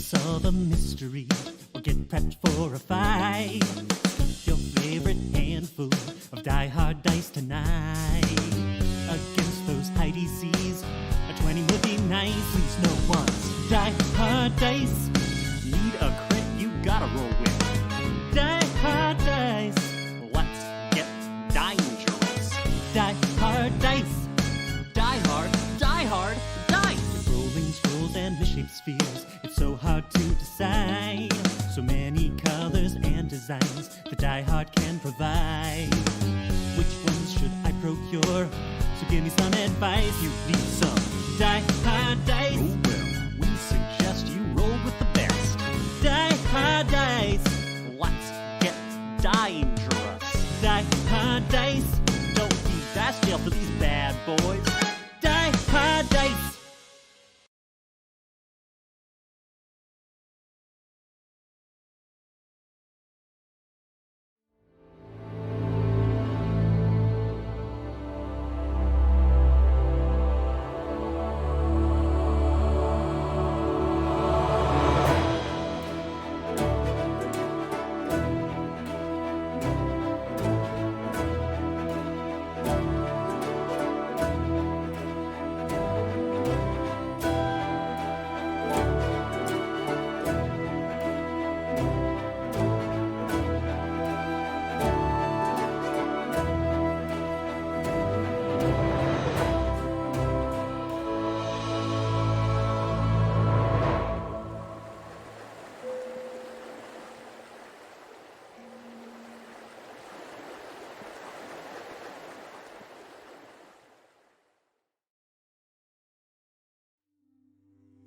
solve a mystery or get prepped for a fight. Your favorite handful of die-hard dice tonight. Against those Nighty C's, a 20 would be nice. Please no one's die-hard dice. Need a crit, you gotta roll with die-hard dice. Let's get dangerous. Die-hard dice. Die-hard dice. Rolling scrolls and misshaped spheres, it's so hard to decide. So many colors and designs the die-hard can provide. Which ones should I procure? So give me some advice. You need some die-hard dice. Oh well, we suggest you roll with the best. Die-hard dice. Let's get dangerous. Die-hard dice. Don't be dice jail for these bad boys. Die-hard dice.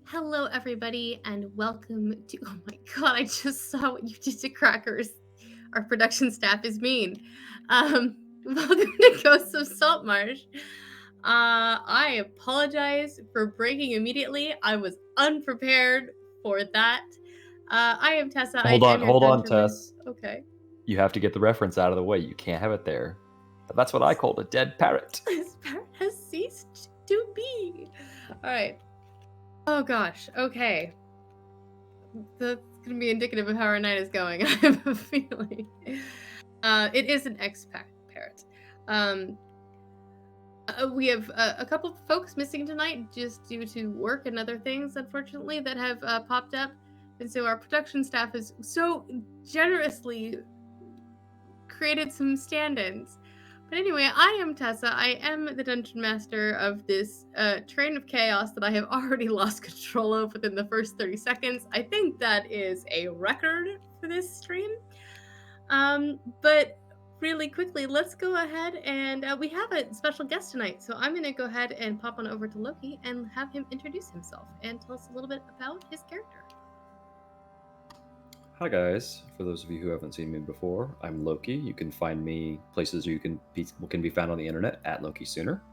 Hello, everybody, and welcome to. Oh my god, I just saw what you did to Crackers. Our production staff is mean. Welcome to Ghosts of Saltmarsh. I apologize for breaking immediately. I was unprepared for that. I am Tessa. Hold on, Tess. Okay. You have to get the reference out of the way. You can't have it there. That's what I called a dead parrot. This parrot has ceased to be. All right. Oh gosh, okay. That's gonna be indicative of how our night is going. I have a feeling. It is an ex-parrot. We have a couple of folks missing tonight just due to work and other things, unfortunately, that have popped up. And so our production staff has so generously created some stand-ins. But anyway, I am Tessa. I am the dungeon master of this train of chaos that I have already lost control of within the first 30 seconds. I think that is a record for this stream. But really quickly, let's go ahead and we have a special guest tonight. So I'm going to go ahead and pop on over to Loki and have him introduce himself and tell us a little bit about his character. Hi guys, for those of you who haven't seen me before, I'm Loki. You can find me places you can be found on the internet at Loki Sooner.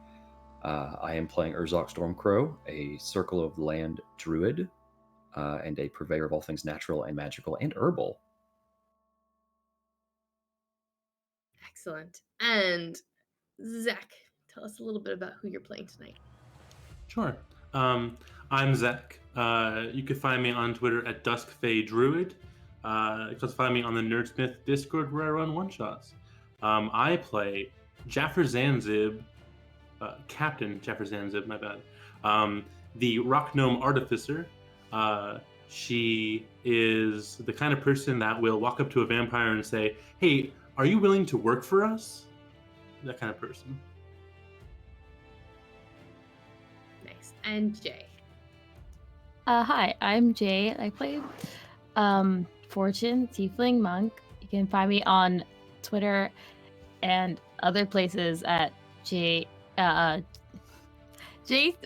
I am playing Urzok Stormcrow, a Circle of Land druid, and a purveyor of all things natural and magical and herbal. Excellent. And Zach, tell us a little bit about who you're playing tonight. Sure. I'm Zach. You can find me on Twitter at DuskFayDruid. You can find me on the Nerdsmith Discord where I run one-shots. I play Jaffer Zanzib, Captain Jaffer Zanzib, my bad. The Rock Gnome Artificer. She is the kind of person that will walk up to a vampire and say, "Hey, are you willing to work for us?" That kind of person. Nice. And Jay. Hi, I'm Jay. I play Fortune, Tiefling Monk. You can find me on Twitter and other places at J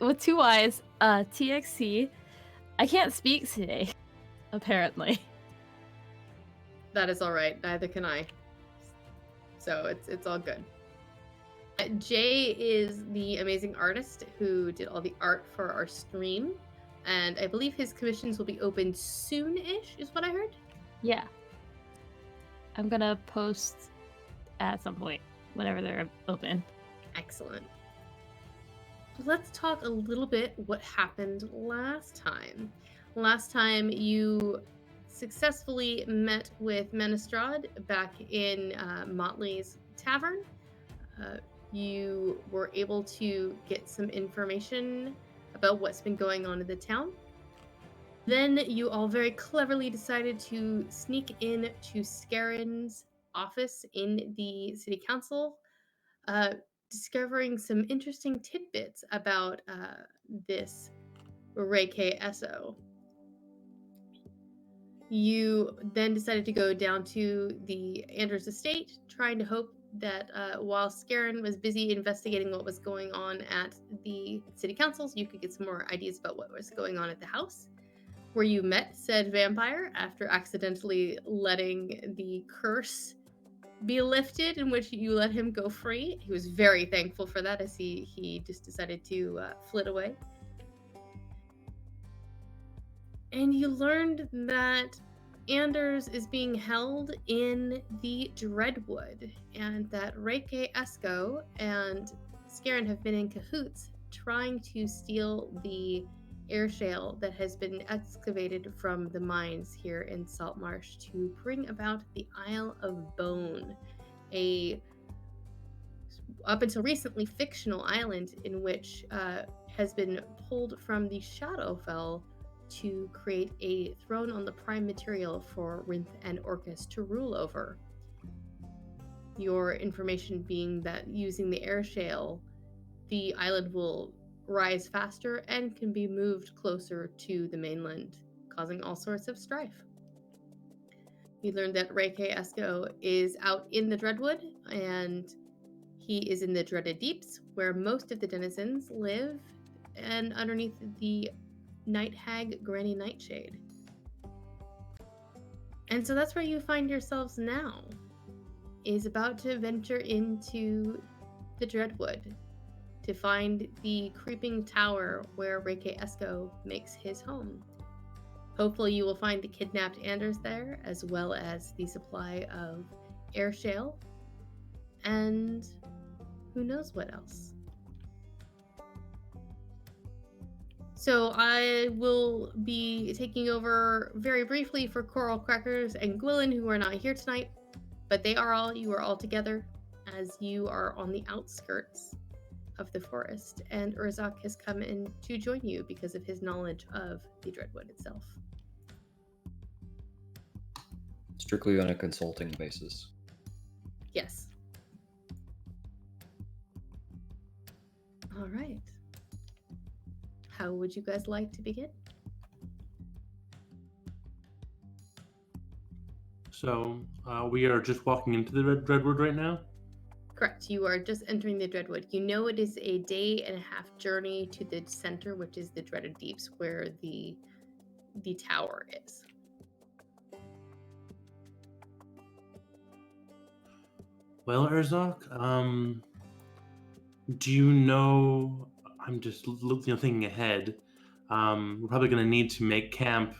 with two Y's, TXC. I can't speak today, apparently. That is all right. Neither can I. So it's all good. Jay is the amazing artist who did all the art for our stream, and I believe his commissions will be open soon-ish, is what I heard. Yeah. I'm gonna post at some point, whenever they're open. Excellent. Let's talk a little bit what happened last time. Last time you successfully met with Menestrad back in Motley's tavern. You were able to get some information about what's been going on in the town. Then you all very cleverly decided to sneak in to Scarin's office in the city council, discovering some interesting tidbits about this Reike Esso. You then decided to go down to the Anders estate, trying to hope that while Scarin was busy investigating what was going on at the city councils, you could get some more ideas about what was going on at the house, where you met said vampire after accidentally letting the curse be lifted, in which you let him go free. He was very thankful for that, as he just decided to flit away. And you learned that Anders is being held in the Dreadwood, and that Reike Esco and Scarin have been in cahoots trying to steal the air shale that has been excavated from the mines here in Saltmarsh to bring about the Isle of Bone, a up until recently fictional island in which has been pulled from the Shadowfell to create a throne on the prime material for Rinth and Orcus to rule over. Your information being that using the air shale, the island will rise faster and can be moved closer to the mainland, causing all sorts of strife. You learned that Reike Esco is out in the Dreadwood, and he is in the Dreaded Deeps, where most of the denizens live, and underneath the Night Hag Granny Nightshade. And so that's where you find yourselves now, is about to venture into the Dreadwood to find the creeping tower where Reike Esco makes his home. Hopefully you will find the kidnapped Anders there, as well as the supply of air shale, and who knows what else. So I will be taking over very briefly for Coral Crackers and Gwilyn, who are not here tonight, but you are all together, as you are on the outskirts of the forest, and Urzak has come in to join you because of his knowledge of the Dreadwood itself. Strictly on a consulting basis. Yes. All right. How would you guys like to begin? So we are just walking into the Dreadwood right now? Correct. You are just entering the Dreadwood. You know it is a day and a half journey to the center, which is the Dreaded Deeps, where the tower is. Well, Urzak, do you know, I'm just thinking ahead, we're probably going to need to make camp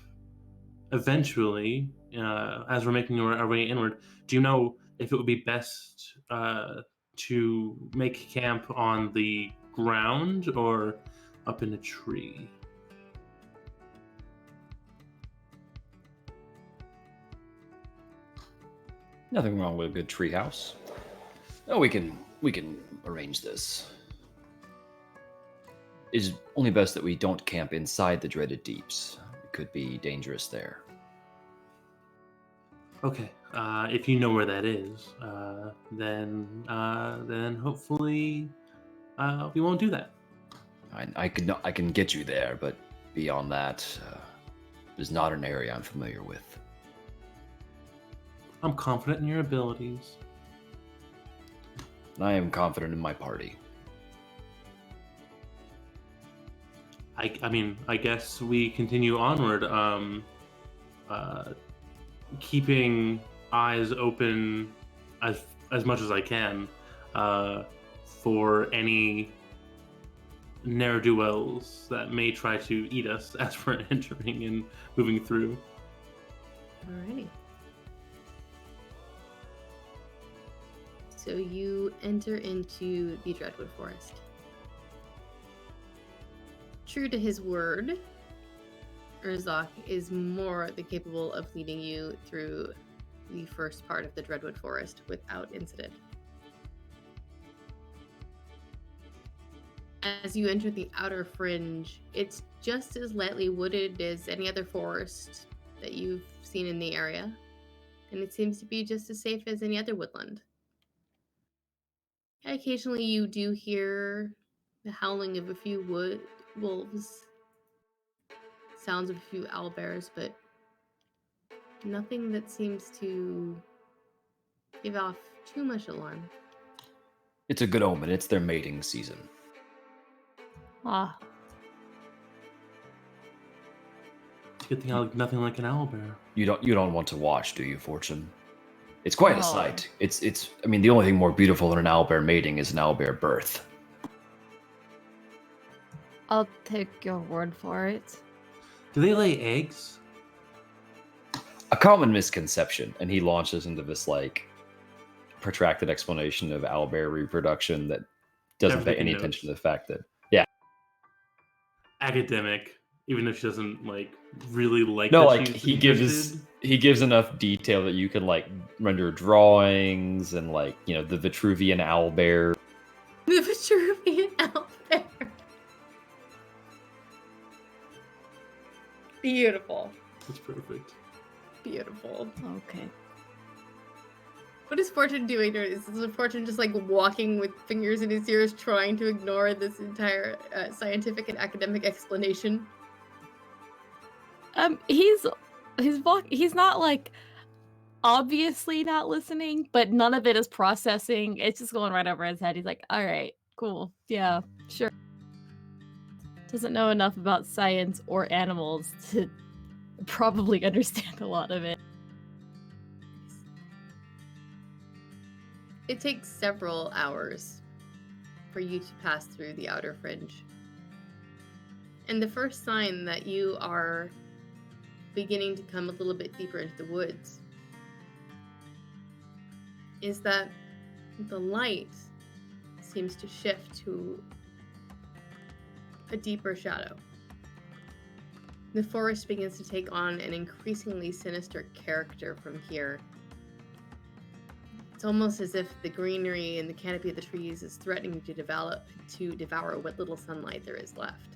eventually, as we're making our way inward. Do you know if it would be best to make camp on the ground or up in a tree? Nothing wrong with a good treehouse. Oh, we can arrange this. It's only best that we don't camp inside the Dreaded Deeps. It could be dangerous there. Okay, if you know where that is, then hopefully we won't do that. I can get you there, but beyond that, is not an area I'm familiar with. I'm confident in your abilities. I am confident in my party. I mean, I guess we continue onward, keeping eyes open as much as I can for any ne'er-do-wells that may try to eat us as we're entering and moving through. Alrighty. So you enter into the Dreadwood Forest. True to his word, Urzok is more than capable of leading you through the first part of the Dreadwood Forest without incident. As you enter the outer fringe, it's just as lightly wooded as any other forest that you've seen in the area, and it seems to be just as safe as any other woodland. Occasionally you do hear the howling of a few wolves, sounds of a few owlbears, but nothing that seems to give off too much alarm. It's a good omen. It's their mating season. Ah, It's a good thing I look nothing like an owlbear. You don't want to watch, do you, Fortune? It's quite a No. sight. It's. I mean, the only thing more beautiful than an owlbear mating is an owlbear birth. I'll take your word for it. Do they lay eggs? A common misconception, and he launches into this like protracted explanation of owlbear reproduction that doesn't pay Taking any notes. attention to the fact that Academic, even if she doesn't like really like. no, that like she's he gives enough detail that you can like render drawings and like the Vitruvian owlbear. The Vitruvian owlbear. Beautiful. That's perfect. Beautiful. Okay. What is Fortune doing? Is Fortune just like walking with fingers in his ears, trying to ignore this entire scientific and academic explanation? He's not like obviously not listening, but none of it is processing. It's just going right over his head. He's like, all right, cool. Yeah, sure. Doesn't know enough about science or animals to probably understand a lot of it. It takes several hours for you to pass through the outer fringe. And the first sign that you are beginning to come a little bit deeper into the woods is that the light seems to shift to a deeper shadow. The forest begins to take on an increasingly sinister character from here. It's almost as if the greenery and the canopy of the trees is threatening to devour what little sunlight there is left.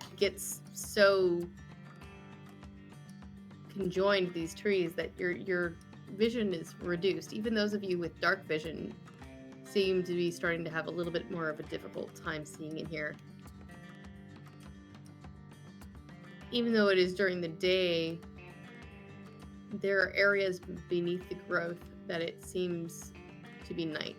It gets so conjoined to these trees that your vision is reduced. Even those of you with dark vision seem to be starting to have a little bit more of a difficult time seeing in here. Even though it is during the day, there are areas beneath the growth that it seems to be night.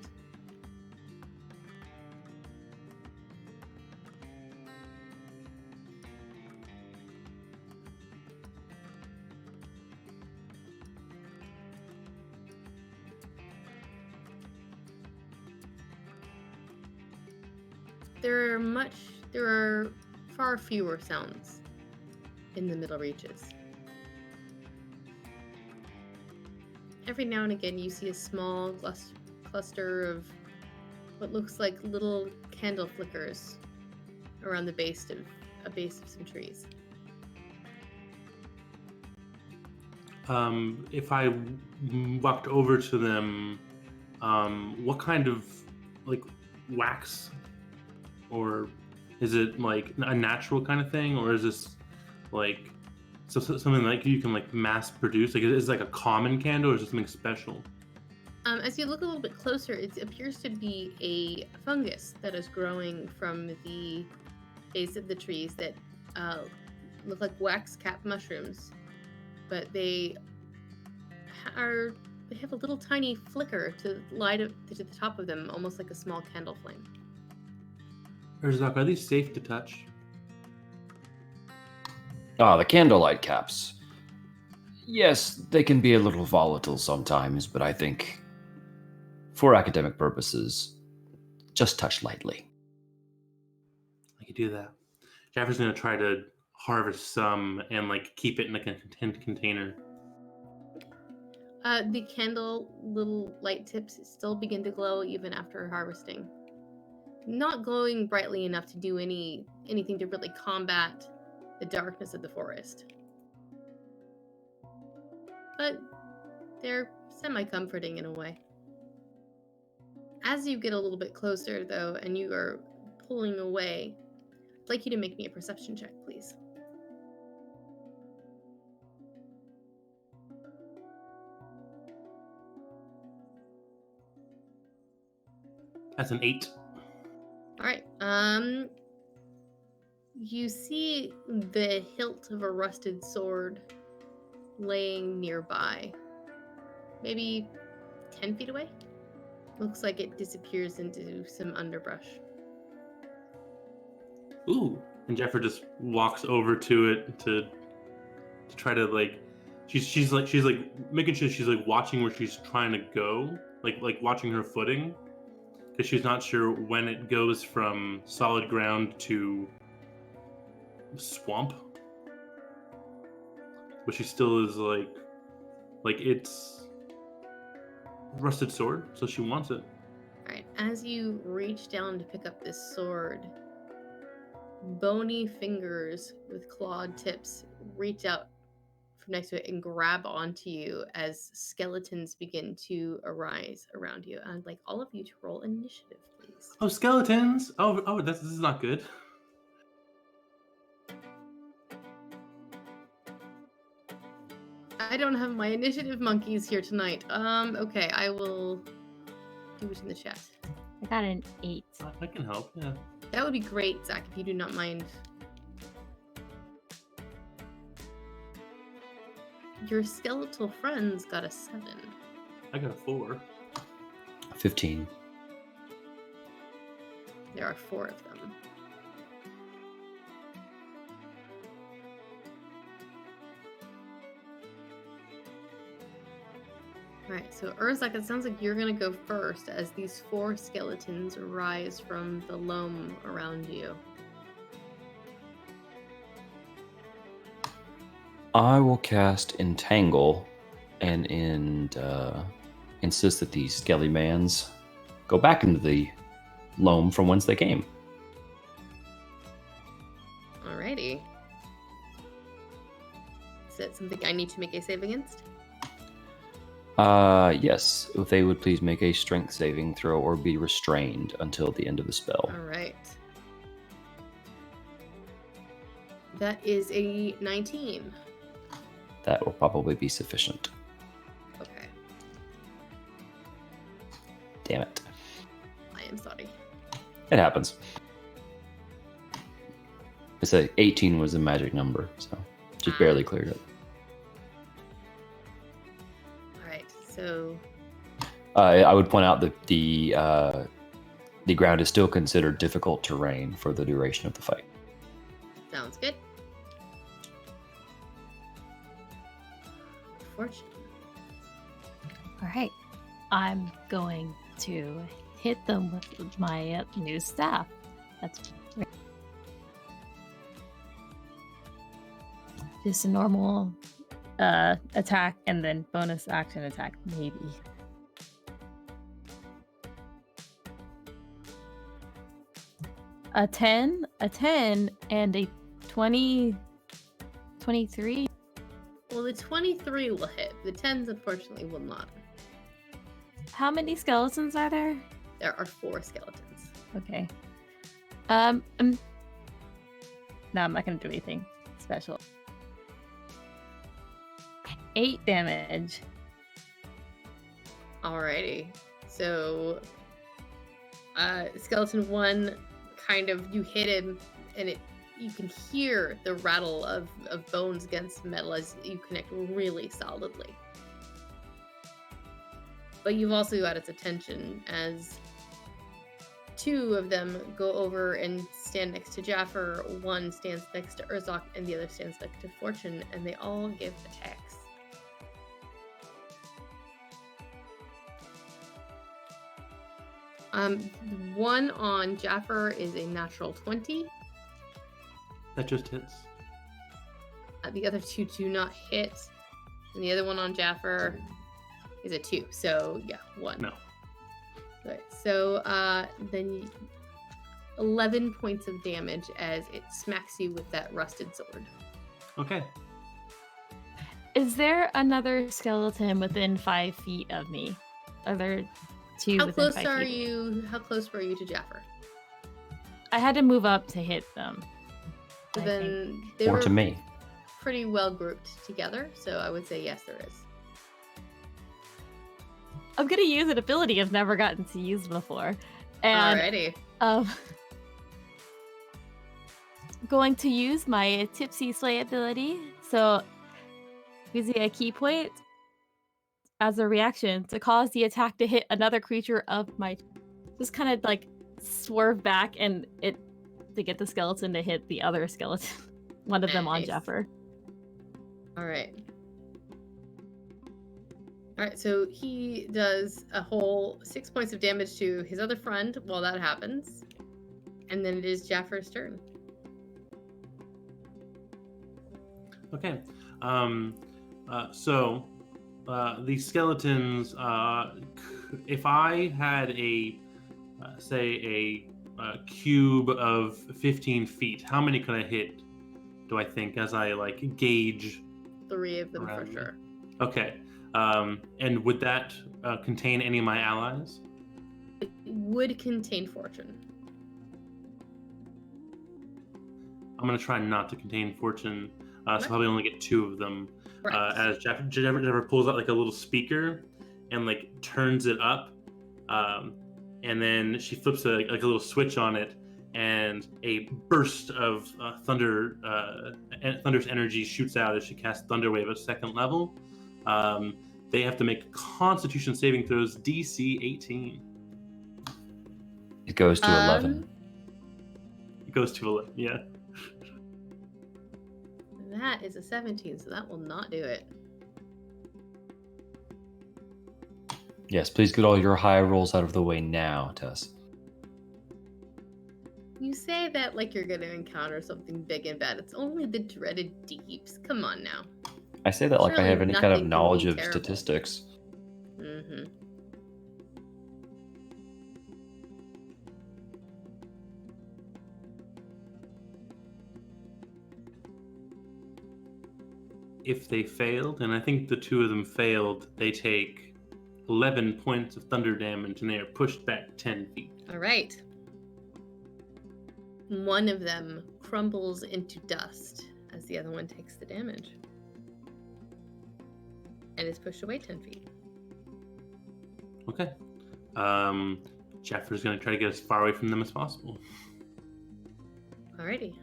There are far fewer sounds in the middle reaches. Every now and again you see a small cluster of what looks like little candle flickers around the base of some trees. If I walked over to them, what kind of like wax, or is it like a natural kind of thing, or is this like something like you can like mass produce? Like, is it like a common candle, or is it something special? As you look a little bit closer, it appears to be a fungus that is growing from the base of the trees that look like wax cap mushrooms, but they have a little tiny flicker to light up to the top of them, almost like a small candle flame. Urzok, are these safe to touch? Ah, the candlelight caps. Yes, they can be a little volatile sometimes, but I think for academic purposes, just touch lightly. I could do that. Jaffer's gonna try to harvest some and like keep it in a container. The candle little light tips still begin to glow even after harvesting. not glowing brightly enough to do anything to really combat the darkness of the forest. But they're semi-comforting in a way. As you get a little bit closer, though, and you are pulling away, I'd like you to make me a perception check, please. That's an 8. All right. You see the hilt of a rusted sword laying nearby, maybe 10 feet away. Looks like it disappears into some underbrush. Ooh. And Jeffrey just walks over to it to try to like she's like making sure she's like watching where she's trying to go, like watching her footing, because she's not sure when it goes from solid ground to swamp. But she still is like it's rusted sword, so she wants it. Alright, as you reach down to pick up this sword, bony fingers with clawed tips reach out from next to it and grab onto you as skeletons begin to arise around you. I'd like all of you to roll initiative, please. Oh, skeletons! Oh, this is not good. I don't have my initiative monkeys here tonight. Okay, I will do it in the chat. I got an 8. I can help, yeah. That would be great, Zach, if you do not mind. Your skeletal friends got a 7. I got a 4. 15. There are 4 of them. Alright, so Urzak, it sounds like you're gonna go first as these 4 skeletons rise from the loam around you. I will cast Entangle and insist that these skelly mans go back into the loam from whence they came. Alrighty. Is that something I need to make a save against? Yes. If they would please make a strength saving throw or be restrained until the end of the spell. Alright. That is a 19. That will probably be sufficient. Okay. Damn it. I am sorry. It happens. It's a 18 was a magic number, so just barely cleared it. Alright, so I would point out that the ground is still considered difficult terrain for the duration of the fight. sounds good. Fortune. All right. I'm going to hit them with my new staff. That's just a normal attack and then bonus action attack, maybe. A 10, and a 20, 23. Well, the 23 will hit. The 10s, unfortunately, will not. How many skeletons are there? There are 4 skeletons. Okay. No, I'm not gonna do anything special. 8 damage. Alrighty. So, skeleton 1, kind of, you hit him, and you can hear the rattle of bones against metal as you connect really solidly. But you've also got its attention as 2 of them go over and stand next to Jaffer, 1 stands next to Urzak, and the other stands next to Fortune, and they all give attacks. One on Jaffer is a natural 20. That just hits. The other 2 do not hit. And the other one on Jaffer is a 2. So, yeah, 1. No. Right. So, then 11 points of damage as it smacks you with that rusted sword. Okay. Is there another skeleton within 5 feet of me? Are there two How within close 5 are feet? you? How close were you to Jaffer? I had to move up to hit them. So I then they Or were to me. pretty well grouped together, so I would say yes, there is. I'm gonna use an ability I've never gotten to use before. And Alrighty. going to use my Tipsy Slay ability. So using a key point as a reaction to cause the attack to hit another creature of my, just kind of like swerve back and it to get the skeleton to hit the other skeleton, one of them on Nice. Jaffer. Alright. Alright, so he does a whole 6 points of damage to his other friend while that happens. And then it is Jaffer's turn. Okay. So these skeletons, if I had a, say, a cube of 15 feet, how many could I hit, do I think, as I like gauge? 3 of them for Around me. sure. Okay. And would that contain any of my allies? It would contain fortune. I'm going to try not to contain fortune, so Okay. probably only get 2 of them. Correct. As Jaffer pulls out like a little speaker and like turns it up, and then she flips like a little switch on it, and a burst of thunder's energy shoots out as she casts Thunderwave at 2nd level. They have to make Constitution saving throws DC 18. It goes to 11. It goes to 11. Yeah. That is a 17, so that will not do it. Yes, please get all your high rolls out of the way now, Tess. You say that like you're going to encounter something big and bad. It's only the dreaded deeps. Come on now. I say that like I Surely have any kind of nothing can knowledge be of terrible. statistics. Mm-hmm. If they failed, and I think the 2 of them failed, they take 11 points of thunder damage and they are pushed back 10 feet. All right. One of them crumbles into dust as the other one takes the damage. And is pushed away 10 feet. Okay. Jaffer's going to try to get as far away from them as possible. Alrighty.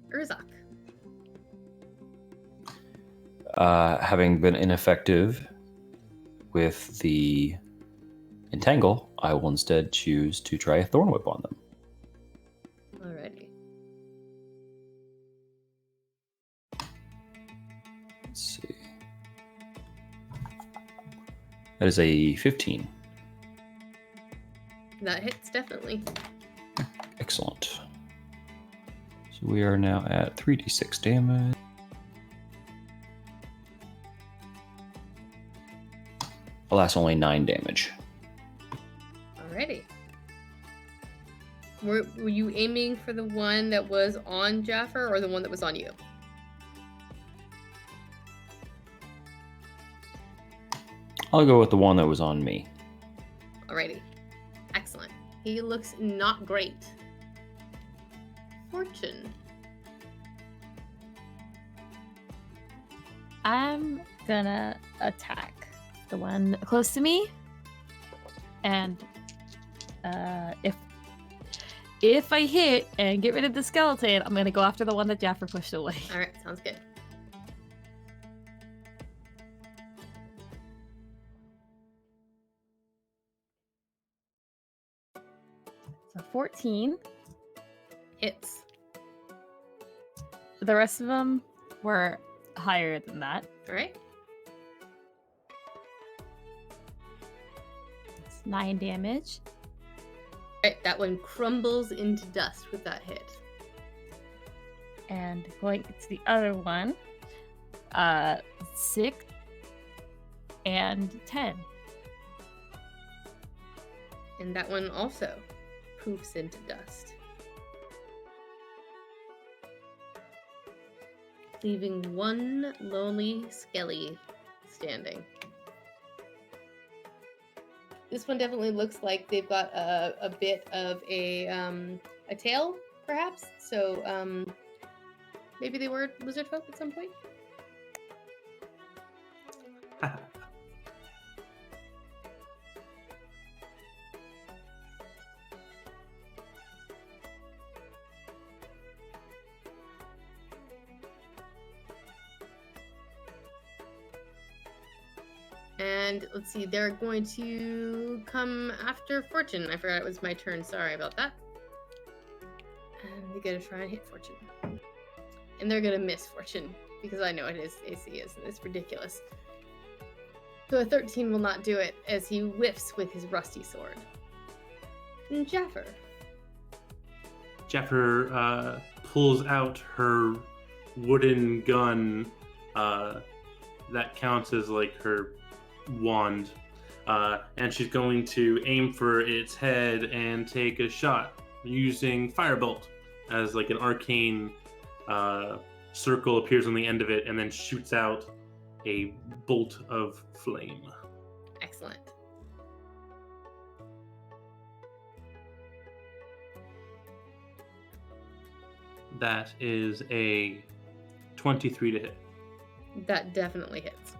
Urzak. Having been ineffective with the Entangle, I will instead choose to try a Thorn Whip on them. Alrighty. Let's see. That is a 15. That hits definitely. Excellent. So we are now at 3d6 damage. Alas, only 9 damage. Alrighty. Were you aiming for the one that was on Jaffer or the one that was on you? I'll go with the one that was on me. Alrighty. Excellent. He looks not great. Fortune. I'm gonna attack the one close to me, and if I hit and get rid of the skeleton, I'm gonna go after the one that Jaffer pushed away. Alright, sounds good. So 14. Hits. The rest of them were higher than that. Alright. It's 9 damage. Alright, that one crumbles into dust with that hit. And going to the other one, 6 and 10. And that one also poofs into dust. leaving one lonely skelly standing. This one definitely looks like they've got a bit of a tail, perhaps. So maybe they were lizard folk at some point. And let's see, they're going to come after Fortune. I forgot it was my turn. Sorry about that. And they're going to try and hit Fortune. And they're going to miss Fortune because I know what his AC is, and it's ridiculous. So a 13 will not do it as he whiffs with his rusty sword. And Jaffer. Jaffer pulls out her wooden gun that counts as like her wand, and she's going to aim for its head and take a shot using Firebolt as like an arcane circle appears on the end of it and then shoots out a bolt of flame. Excellent. That is a 23 to hit. That definitely hits.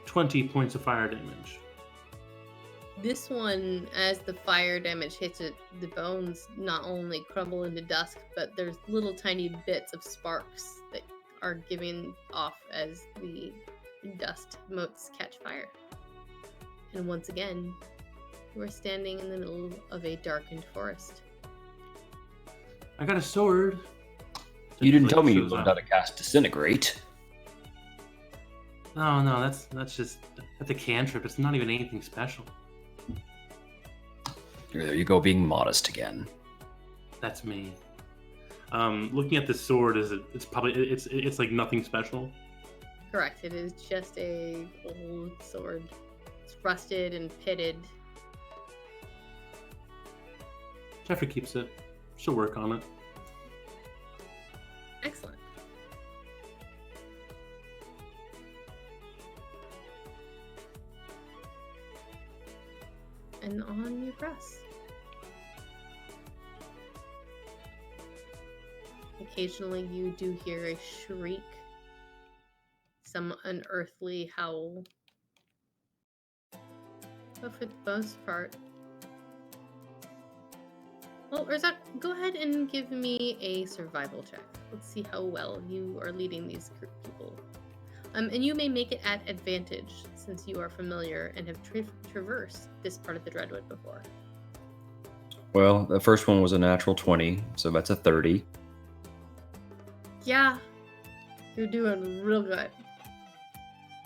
$20 points of fire damage. This one, as the fire damage hits it, the bones not only crumble into dust, but there's little tiny bits of sparks that are giving off as the dust motes catch fire. And once again, you are standing in the middle of a darkened forest. I got a sword. You didn't tell me you shows learned up. how to cast Disintegrate. No, that's just a cantrip. It's not even anything special. There you go, being modest again. That's me. Looking at this sword, it's like nothing special. Correct, it is just a old sword. It's rusted and pitted. Jeffrey keeps it. She'll work on it. Excellent. And on you press. Occasionally you do hear a shriek, some unearthly howl. But for the most part... Well, Urzak, go ahead and give me a survival check. Let's see how well you are leading these people. And you may make it at advantage, since you are familiar and have traversed this part of the Dreadwood before. Well, the first one was a natural 20, so that's a 30. Yeah, you're doing real good.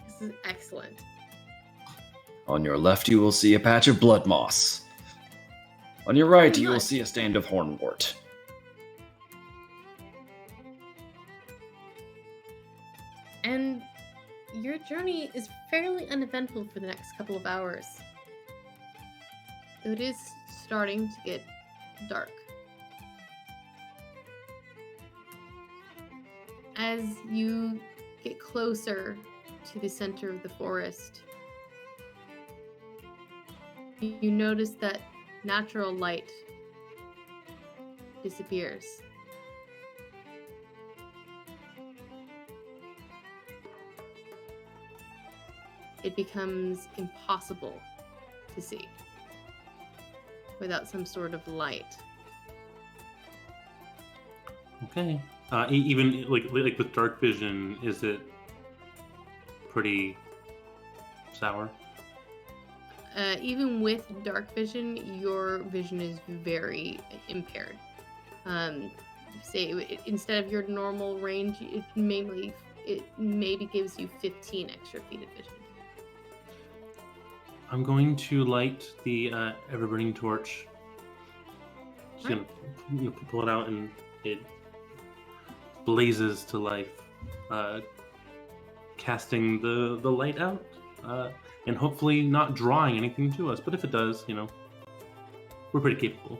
This is excellent. On your left, you will see a patch of blood moss. On your right, you will Nice. see a stand of hornwort. And your journey is fairly uneventful for the next couple of hours. It is starting to get dark. As you get closer to the center of the forest, you notice that natural light disappears. It becomes impossible to see without some sort of light. Okay. Even like with dark vision, is it pretty sour? Even with dark vision, your vision is very impaired. Instead of your normal range, it maybe gives you 15 extra feet of vision. I'm going to light the ever-burning torch. She's gonna pull it out, and it blazes to life, casting the light out, and hopefully not drawing anything to us. But if it does, we're pretty capable.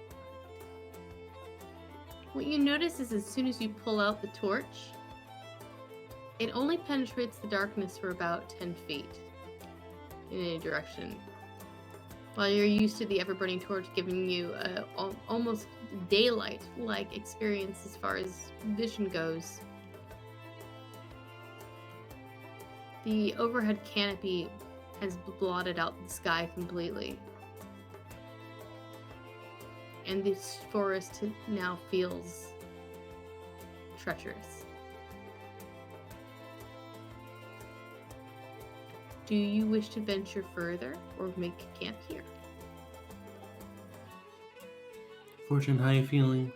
What you notice is as soon as you pull out the torch, it only penetrates the darkness for about 10 feet in any direction. While you're used to the ever-burning torch giving you a almost daylight-like experience as far as vision goes, the overhead canopy has blotted out the sky completely. And this forest now feels treacherous. Do you wish to venture further or make camp here? Fortune, how you feeling?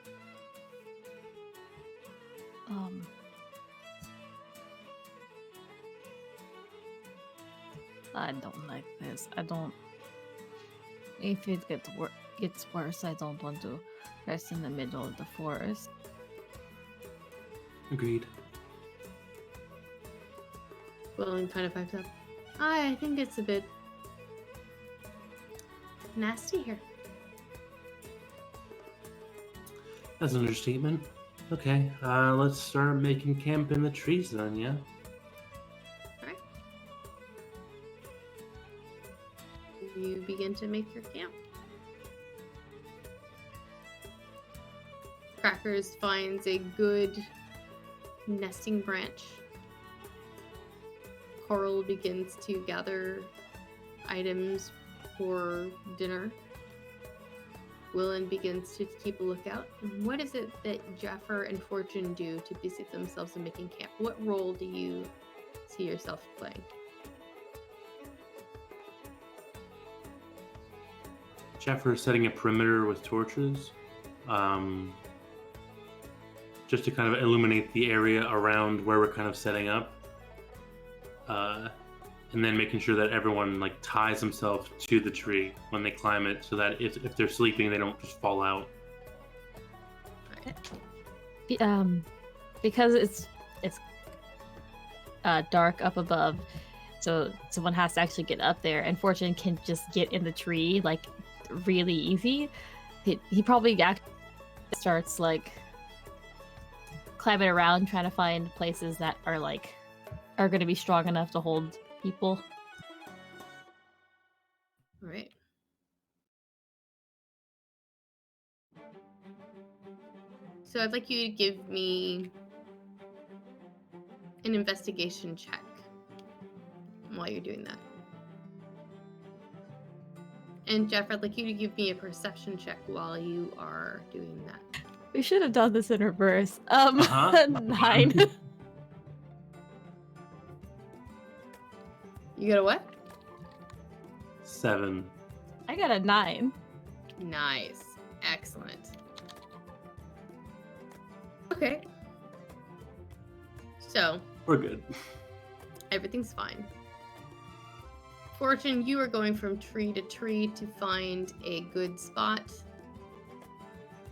I don't like this. If it gets worse, I don't want to rest in the middle of the forest. Agreed. Willem kind of pipes up. I think it's a bit nasty here. That's an understatement. Okay, let's start making camp in the trees then, yeah? Alright. You begin to make your camp. Crackers finds a good nesting branch. Coral begins to gather items for dinner. Willen begins to keep a lookout. What is it that Jaffer and Fortune do to busy themselves in making camp? What role do you see yourself playing? Jaffer is setting a perimeter with torches, just to kind of illuminate the area around where we're kind of setting up. And then making sure that everyone ties themselves to the tree when they climb it, so that if they're sleeping, they don't just fall out. Because it's dark up above, so someone has to actually get up there, and Fortune can just get in the tree really easy. He probably starts climbing around trying to find places that are going to be strong enough to hold people. All right. So I'd like you to give me an investigation check while you're doing that. And Jeff, I'd like you to give me a perception check while you are doing that. We should have done this in reverse. 9. You got a what? 7. I got a 9. Nice. Excellent. Okay. So, We're good. everything's fine. Fortune, you are going from tree to tree to find a good spot.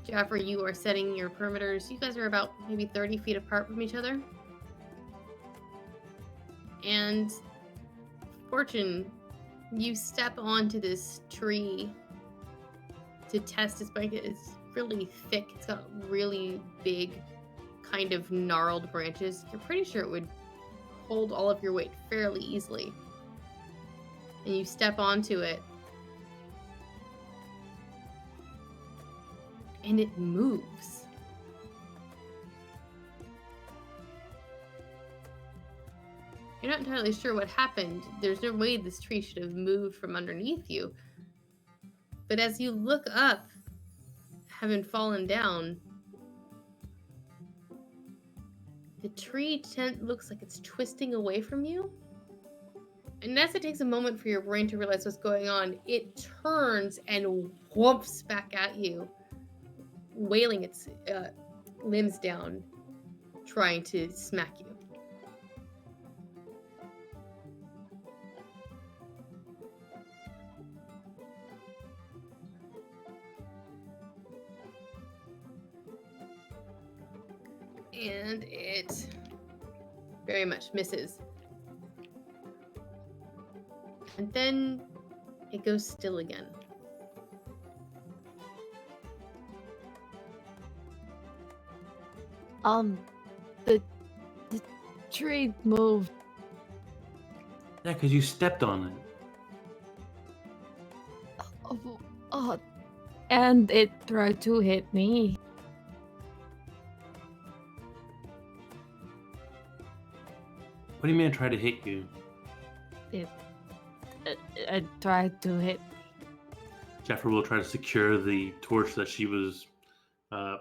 Jaffer, you are setting your perimeters. You guys are about maybe 30 feet apart from each other. And Fortune, you step onto this tree to test its blanket. It's really thick. It's got really big, kind of gnarled branches. You're pretty sure it would hold all of your weight fairly easily. And you step onto it, and it moves. You're not entirely sure what happened. There's no way this tree should have moved from underneath you. But as you look up, having fallen down, the tree looks like it's twisting away from you. And as it takes a moment for your brain to realize what's going on, it turns and whoops back at you, wailing its limbs down, trying to smack you. And it very much misses. And then it goes still again. The tree moved. Yeah, because you stepped on it. Oh, and it tried to hit me. What do you mean it tried to hit you? It tried to hit. Jeffrey will try to secure the torch that she was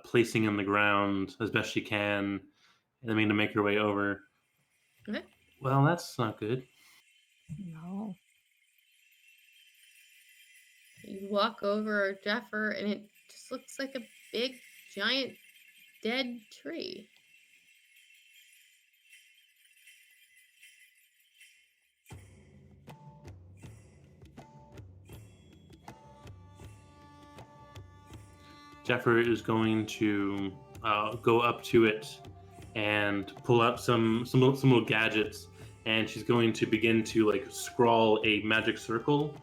placing in the ground as best she can, and then to make her way over. Okay. Well, that's not good. No. You walk over Jaffer, and it just looks like a big, giant, dead tree. Jeffrey is going to go up to it and pull out some little gadgets, and she's going to begin to like scrawl a magic circle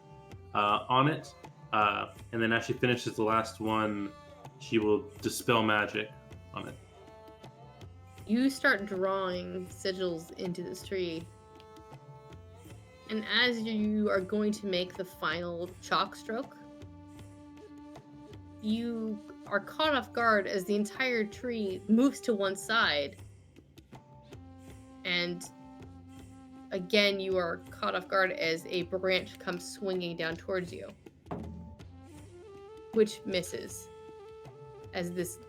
on it, and then as she finishes the last one, she will dispel magic on it. You start drawing sigils into this tree. And as you are going to make the final chalk stroke, you are caught off guard as the entire tree moves to one side. And again, you are caught off guard as a branch comes swinging down towards you, which misses. As this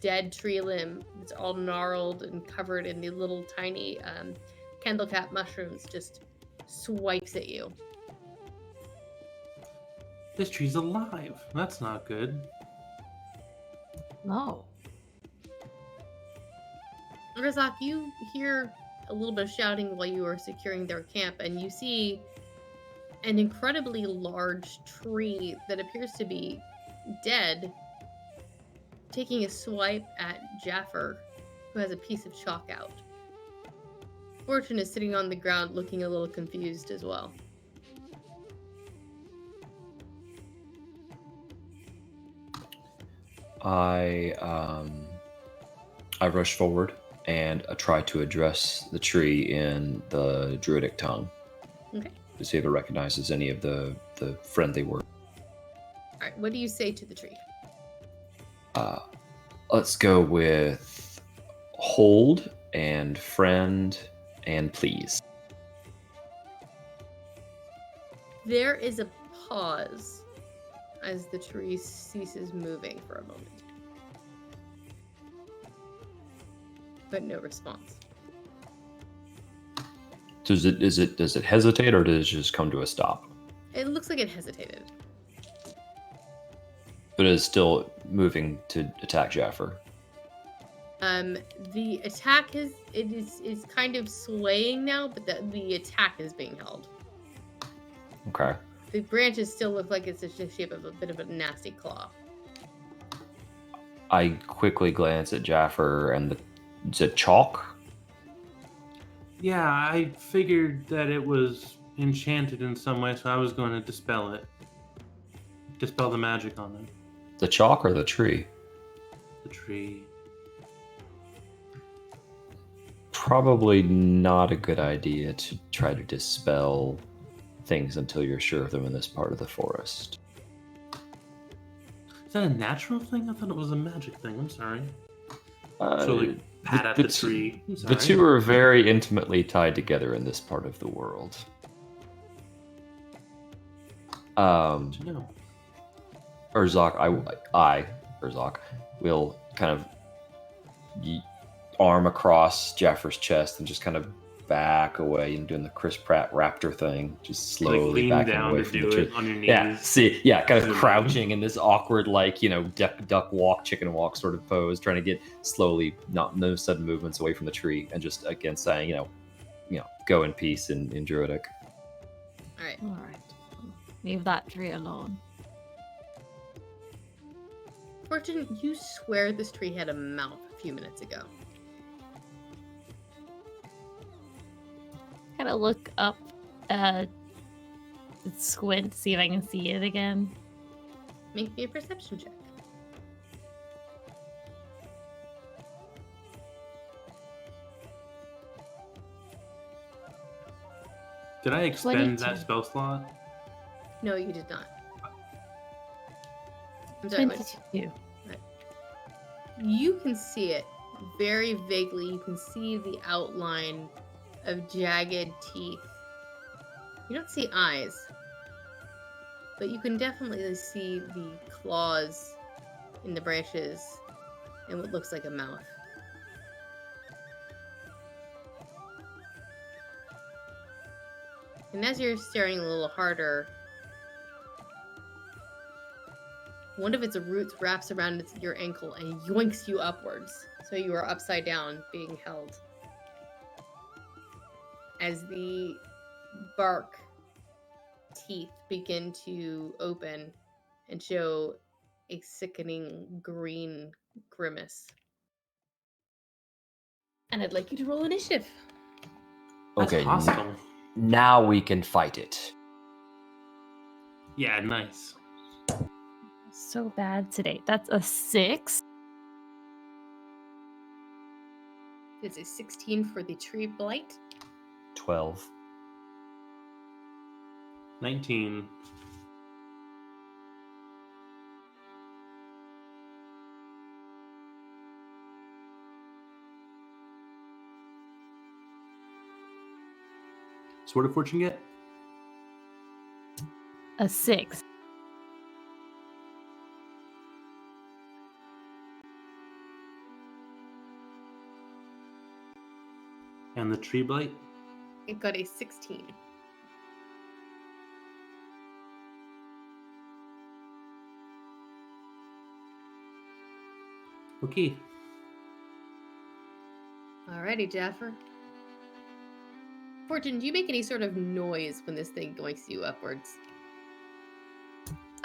dead tree limb that's all gnarled and covered in the little tiny candlecap mushrooms just swipes at you. This tree's alive. That's not good. No. Razak, you hear a little bit of shouting while you are securing their camp, and you see an incredibly large tree that appears to be dead taking a swipe at Jaffer, who has a piece of chalk out. Fortune is sitting on the ground looking a little confused as well. I rush forward and try to address the tree in the druidic tongue. Okay. To see if it recognizes any of the friendly words. Alright, what do you say to the tree? Let's go with hold and friend and please. There is a pause as the tree ceases moving for a moment. But no response. Does it hesitate, or does it just come to a stop? It looks like it hesitated. But it is still moving to attack Jaffer. The attack is kind of swaying now, but the attack is being held. Okay. The branches still look like it's the shape of a bit of a nasty claw. I quickly glance at Jaffer, and is it chalk? Yeah, I figured that it was enchanted in some way, so I was going to dispel it. Dispel the magic on it. The chalk or the tree? The tree. Probably not a good idea to try to dispel things until you're sure of them in this part of the forest. Is that a natural thing? I thought it was a magic thing. I'm sorry. So like, pat at the tree. The two are very intimately tied together in this part of the world. No. Urzok will kind of arm across Jaffer's chest and just kind of back away and doing the Chris Pratt raptor thing, just slowly lean backing down away to from do the it tree. on your knees. Kind of crouching in this awkward, like, duck walk, chicken walk sort of pose, trying to get slowly, no sudden movements away from the tree, and just again saying, go in peace in Druidic. All right. All right. Leave that tree alone. Fortune, you swear this tree had a mouth few minutes ago. Kind of look up, squint, see if I can see it again. Make me a perception check. Did I expend 22. that spell slot? No, you did not. I'm sorry, what? 22. You can see it very vaguely. You can see the outline of jagged teeth. You don't see eyes, but you can definitely see the claws in the branches and what looks like a mouth. And as you're staring a little harder, one of its roots wraps around your ankle and yoinks you upwards. So you are upside down, being held. As the bark teeth begin to open and show a sickening green grimace. And I'd like you to roll initiative. That's Okay, hostile. now we can fight it. Yeah, nice. So bad today. That's a 6. It's a 16 for the tree blight. 12. 19. So what did Fortune get? A 6. And the tree blight? It got a 16. Okay. Alrighty, Jaffer. Fortune, do you make any sort of noise when this thing yoinks you upwards?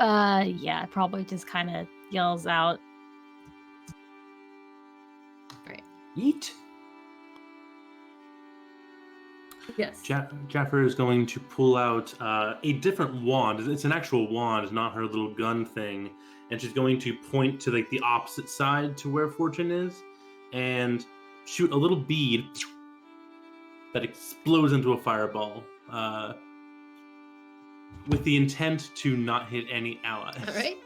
Yeah, probably just kind of yells out. Alright. Eat. Yes. Jaffer is going to pull out a different wand. It's an actual wand, not her little gun thing. And she's going to point to like the opposite side to where Fortune is, and shoot a little bead that explodes into a fireball, with the intent to not hit any allies. Alright.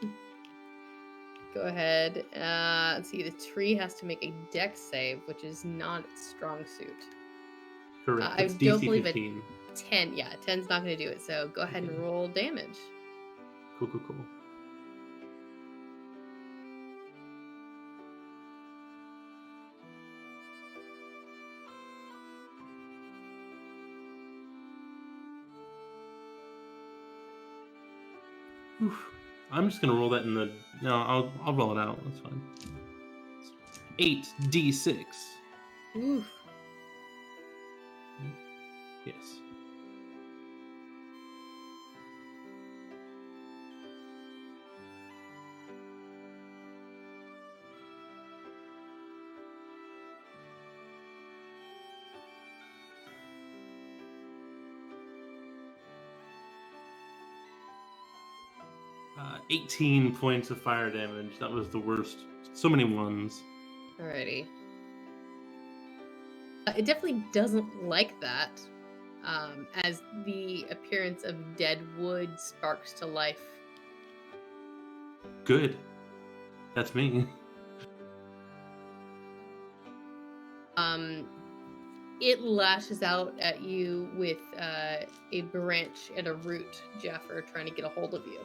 Go ahead. Let's see, the tree has to make a dex save, which is not its strong suit. Correct. I It's don't DC believe 15. 10. Yeah, 10's not going to do it, so go ahead and Okay. roll damage. Cool. Oof. I'm just gonna roll that in the. No, I'll roll it out. That's fine. 8d6. Oof. Yes. Uh, 18 points of fire damage. That was the worst. So many ones. Alrighty. It definitely doesn't like that, as the appearance of dead wood sparks to life. Good. That's me. It lashes out at you with a branch and a root, Jaffer, trying to get a hold of you.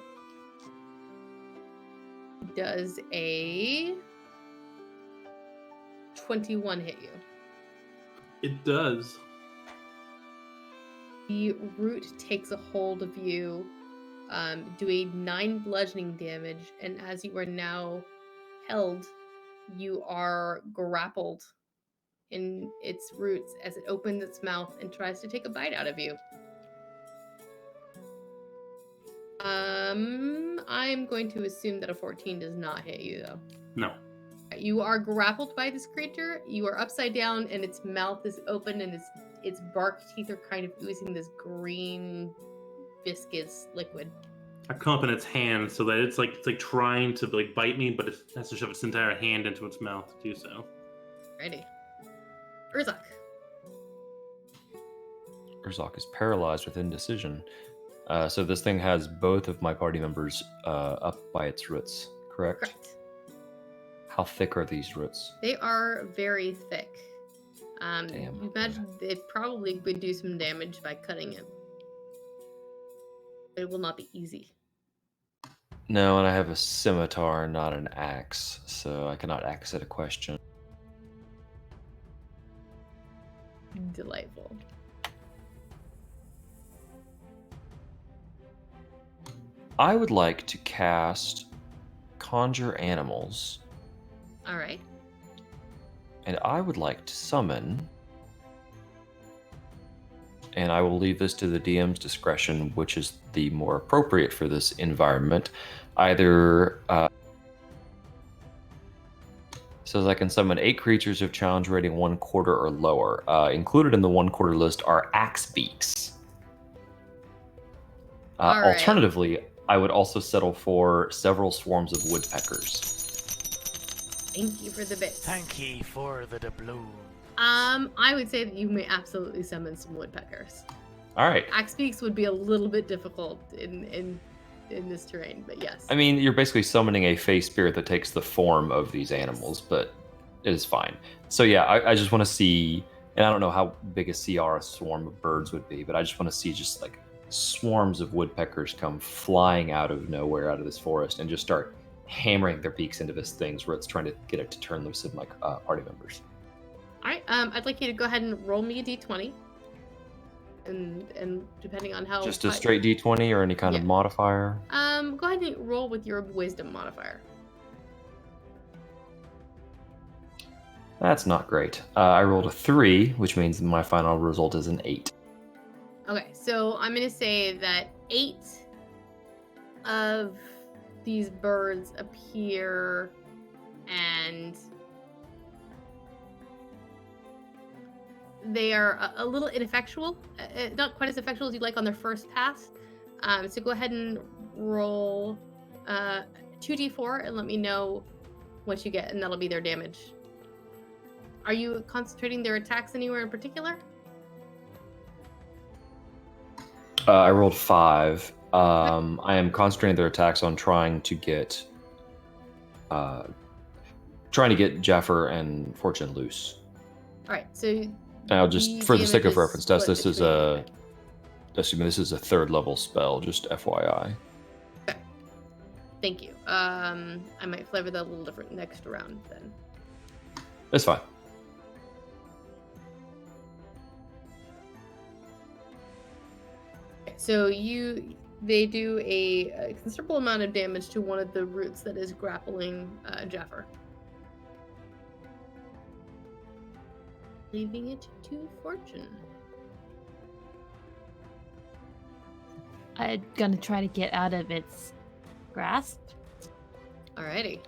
Does a 21 hit you? It does. The root takes a hold of you, do a 9 bludgeoning damage, and as you are now held, you are grappled in its roots as it opens its mouth and tries to take a bite out of you. I'm going to assume that a 14 does not hit you, though. No. You are grappled by this creature. You are upside down, and its mouth is open, and its bark teeth are kind of oozing this green, viscous liquid. I come up in its hand so that it's like trying to like bite me, but it has to shove its entire hand into its mouth to do so. Ready. Urzak. Urzak is paralyzed with indecision. So this thing has both of my party members up by its roots, correct? Correct. How thick are these roots? They are very thick. Damn. You imagine it probably would do some damage by cutting it. It will not be easy. No, and I have a scimitar, not an axe, so I cannot axe it a question. Delightful. I would like to cast Conjure Animals, All right. and I would like to summon, and I will leave this to the DM's discretion, which is the more appropriate for this environment. Either says I can summon 8 creatures of challenge rating 1/4 or lower. Included in the 1/4 list are axe beaks. All right. Alternatively, I would also settle for several swarms of woodpeckers. Thank you for the bits. Thank ye for the doubloon. I would say that you may absolutely summon some woodpeckers. All right. Axe beaks would be a little bit difficult in this terrain, but yes. I mean, you're basically summoning a fey spirit that takes the form of these animals, but it is fine. So yeah, I just want to see, and I don't know how big a CR a swarm of birds would be, but I just want to see just like swarms of woodpeckers come flying out of nowhere, out of this forest, and just start hammering their beaks into this thing's roots, trying to get it to turn loose of my party members. All right. I'd like you to go ahead and roll me a d20. And depending on how Just a straight d20 or any kind of modifier? Go ahead and roll with your wisdom modifier. That's not great. I rolled a 3, which means my final result is an 8. Okay, so I'm gonna say that 8 of these birds appear and they are a little ineffectual, not quite as effectual as you'd like on their first pass. So go ahead and roll 2d4 and let me know what you get, and that'll be their damage. Are you concentrating their attacks anywhere in particular? I rolled 5. I am concentrating their attacks on trying to get Jaffer and Fortune loose. All right, so Now, just for the sake of reference, split this is between- assuming this is a 3rd level spell, just FYI. Okay. Thank you. I might flavor that a little different next round then. It's fine. Okay, so they do a considerable amount of damage to one of the roots that is grappling Jaffer. Leaving it to Fortune. I'm gonna try to get out of its grasp. Alrighty.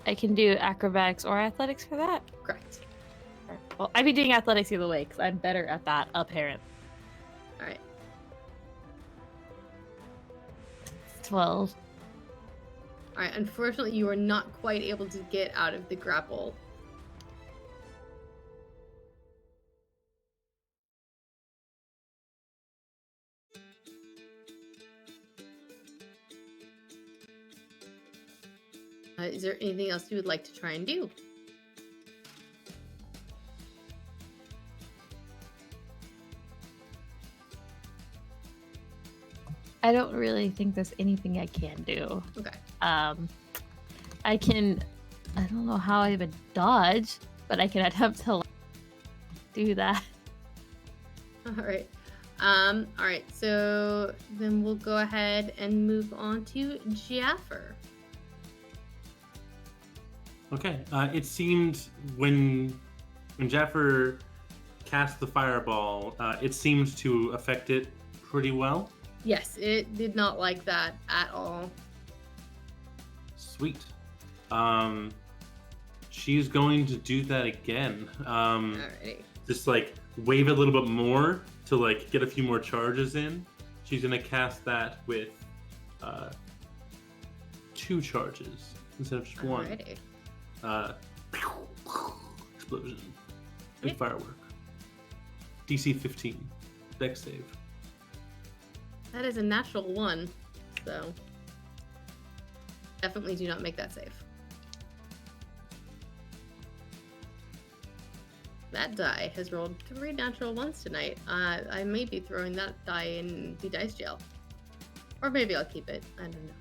I can do acrobatics or athletics for that. Correct. Well, I'd be doing athletics either way because I'm better at that, apparently. Alright. 12. Alright, unfortunately you are not quite able to get out of the grapple. Is there anything else you would like to try and do? I don't really think there's anything I can do. Okay. I don't know how I would dodge, but I can attempt to do that. Alright. Alright, so then we'll go ahead and move on to Jaffer. Okay. It seemed when Jaffer cast the fireball, it seems to affect it pretty well. Yes, it did not like that at all. Sweet. She's going to do that again. Alrighty. Just like wave it a little bit more to like get a few more charges in. She's gonna cast that with 2 charges instead of just 1. Alrighty. Explosion. Big firework. DC 15. Dex save. That is a natural 1, so definitely do not make that save. That die has rolled 3 natural 1s tonight. I may be throwing that die in the dice jail. Or maybe I'll keep it. I don't know.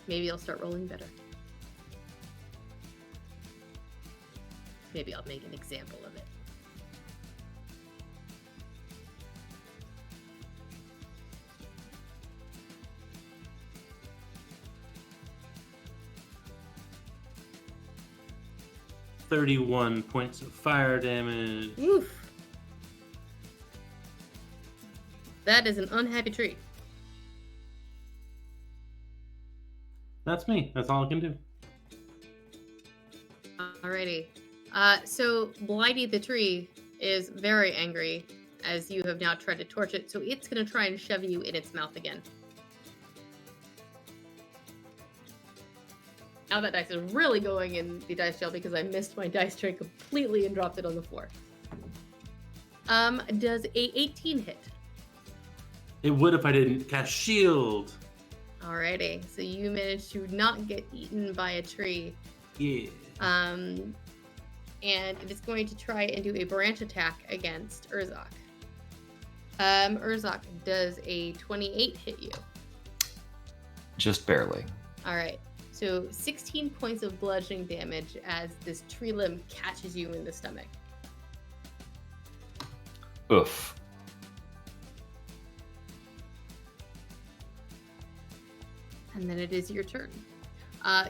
Maybe I'll start rolling better. Maybe I'll make an example of it. "31 points of fire damage." Oof. That is an unhappy tree. That's me. That's all I can do. Alrighty. So Blighty the tree is very angry as you have now tried to torch it, so it's going to try and shove you in its mouth again. Now that dice is really going in the dice jail because I missed my dice tray completely and dropped it on the floor. Does a 18 hit? It would if I didn't cast shield. Alrighty, so you managed to not get eaten by a tree. Yeah. And it is going to try and do a branch attack against Urzok. Urzok, does a 28 hit you? Just barely. Alright, so 16 points of bludgeoning damage as this tree limb catches you in the stomach. Oof. And then it is your turn.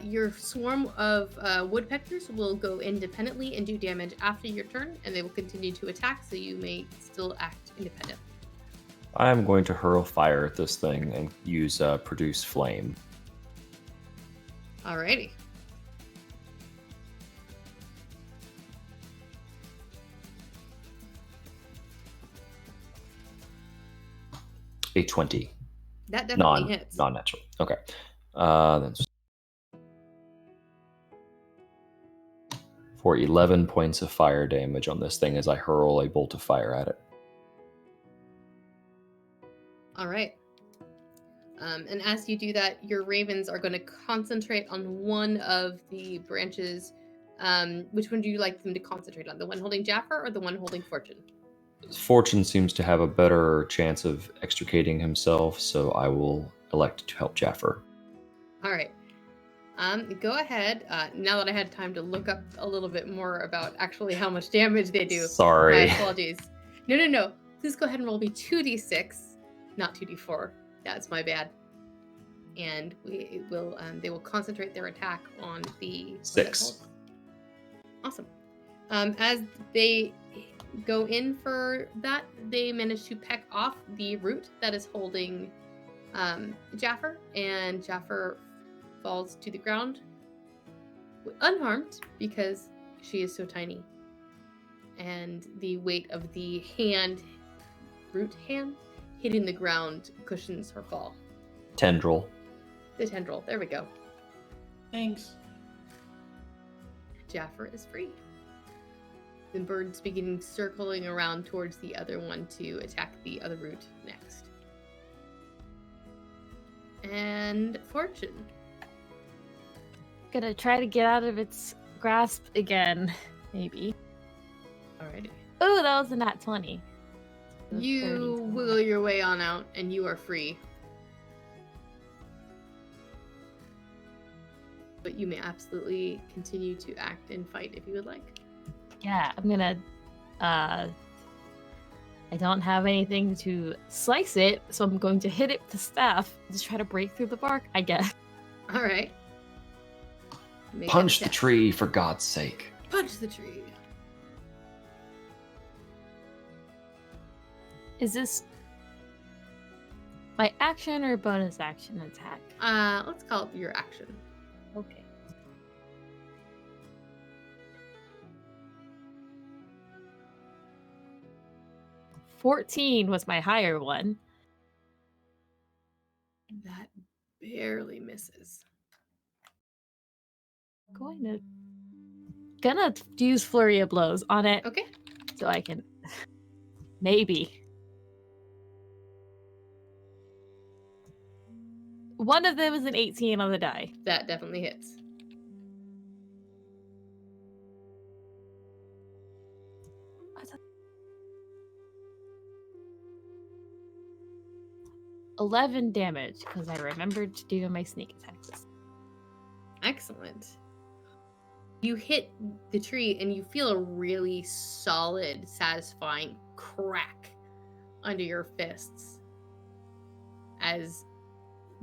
Your swarm of woodpeckers will go independently and do damage after your turn, and they will continue to attack, so you may still act independent. I am going to hurl fire at this thing and use produce flame. Alrighty. A 20. That definitely hits. Non-natural. Okay. That's for 11 points of fire damage on this thing as I hurl a bolt of fire at it. Alright. And as you do that, your ravens are going to concentrate on one of the branches. Which one do you like them to concentrate on? The one holding Jaffer or the one holding Fortune? Fortune seems to have a better chance of extricating himself, so I will elect to help Jaffer. Alright. Go ahead. Now that I had time to look up a little bit more about actually how much damage they do. Sorry. My apologies. No. Please go ahead and roll me 2d6, not 2d4. That's my bad. And they will concentrate their attack on the 6. Awesome. As they go in for that, they manage to peck off the root that is holding Jaffer, and Jaffer falls to the ground unharmed because she is so tiny. And the weight of the root hand, hitting the ground cushions her fall. Tendril. The tendril. There we go. Thanks. Jaffer is free. The birds begin circling around towards the other one to attack the other root next. And Fortune. Gonna try to get out of its grasp again, maybe. Alrighty. Oh, that was a nat 20. You wiggle your way on out, and you are free. But you may absolutely continue to act and fight if you would like. Yeah, I'm gonna, I don't have anything to slice it, so I'm going to hit it with the staff to try to break through the bark, I guess. Alright. Punch the tree, for God's sake. Punch the tree. Is this my action or bonus action attack? Let's call it your action. Okay. $14 was my higher one. That barely misses. Gonna use flurry of blows on it Okay. so I can maybe. One of them is an 18 on the die. That definitely hits. What's that? 11 damage because I remembered to do my sneak attacks. Excellent. You hit the tree and you feel a really solid, satisfying crack under your fists as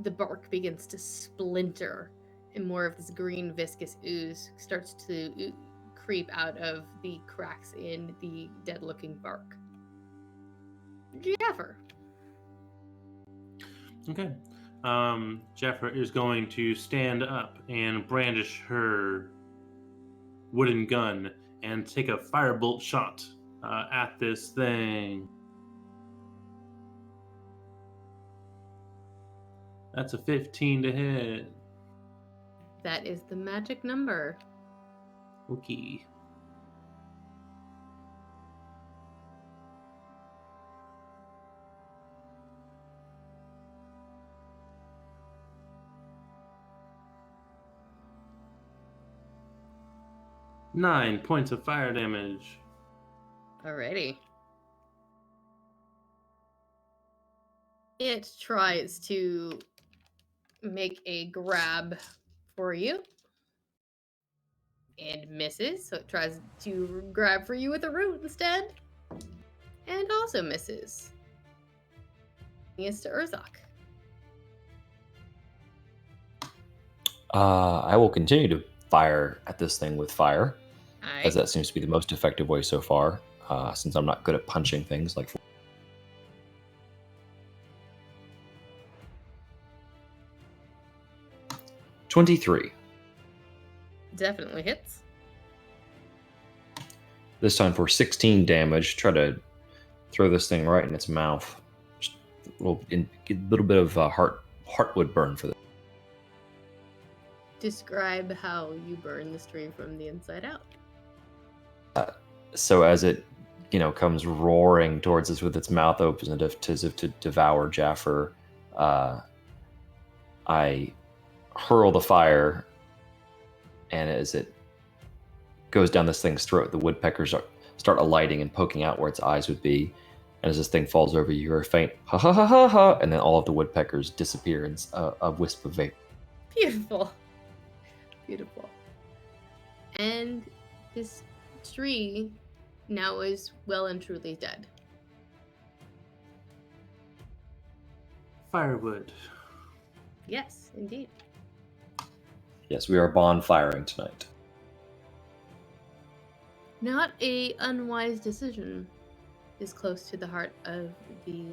the bark begins to splinter and more of this green viscous ooze starts to creep out of the cracks in the dead-looking bark. Jaffer. Okay. Jaffer is going to stand up and brandish her wooden gun and take a firebolt shot at this thing. That's a 15 to hit. That is the magic number. Okay. Nine points of fire damage. Alrighty. It tries to make a grab for you and misses, so it tries to grab for you with a root instead and also misses. It's to Urzok. I will continue to fire at this thing with fire, Alright. as that seems to be the most effective way so far, since I'm not good at punching things like 23. Definitely hits. This time for 16 damage. Try to throw this thing right in its mouth. Just a little bit of heartwood burn for this. Describe how you burn this tree from the inside out. So as it, comes roaring towards us with its mouth open as if to devour Jaffer, I hurl the fire, and as it goes down this thing's throat, the woodpeckers start alighting and poking out where its eyes would be. And as this thing falls over, you hear a faint ha ha ha ha ha, and then all of the woodpeckers disappear in a wisp of vapor. Beautiful. Beautiful. And this tree now is well and truly dead. Firewood. Yes, indeed. Yes, we are bonfiring tonight. Not a unwise decision is close to the heart of the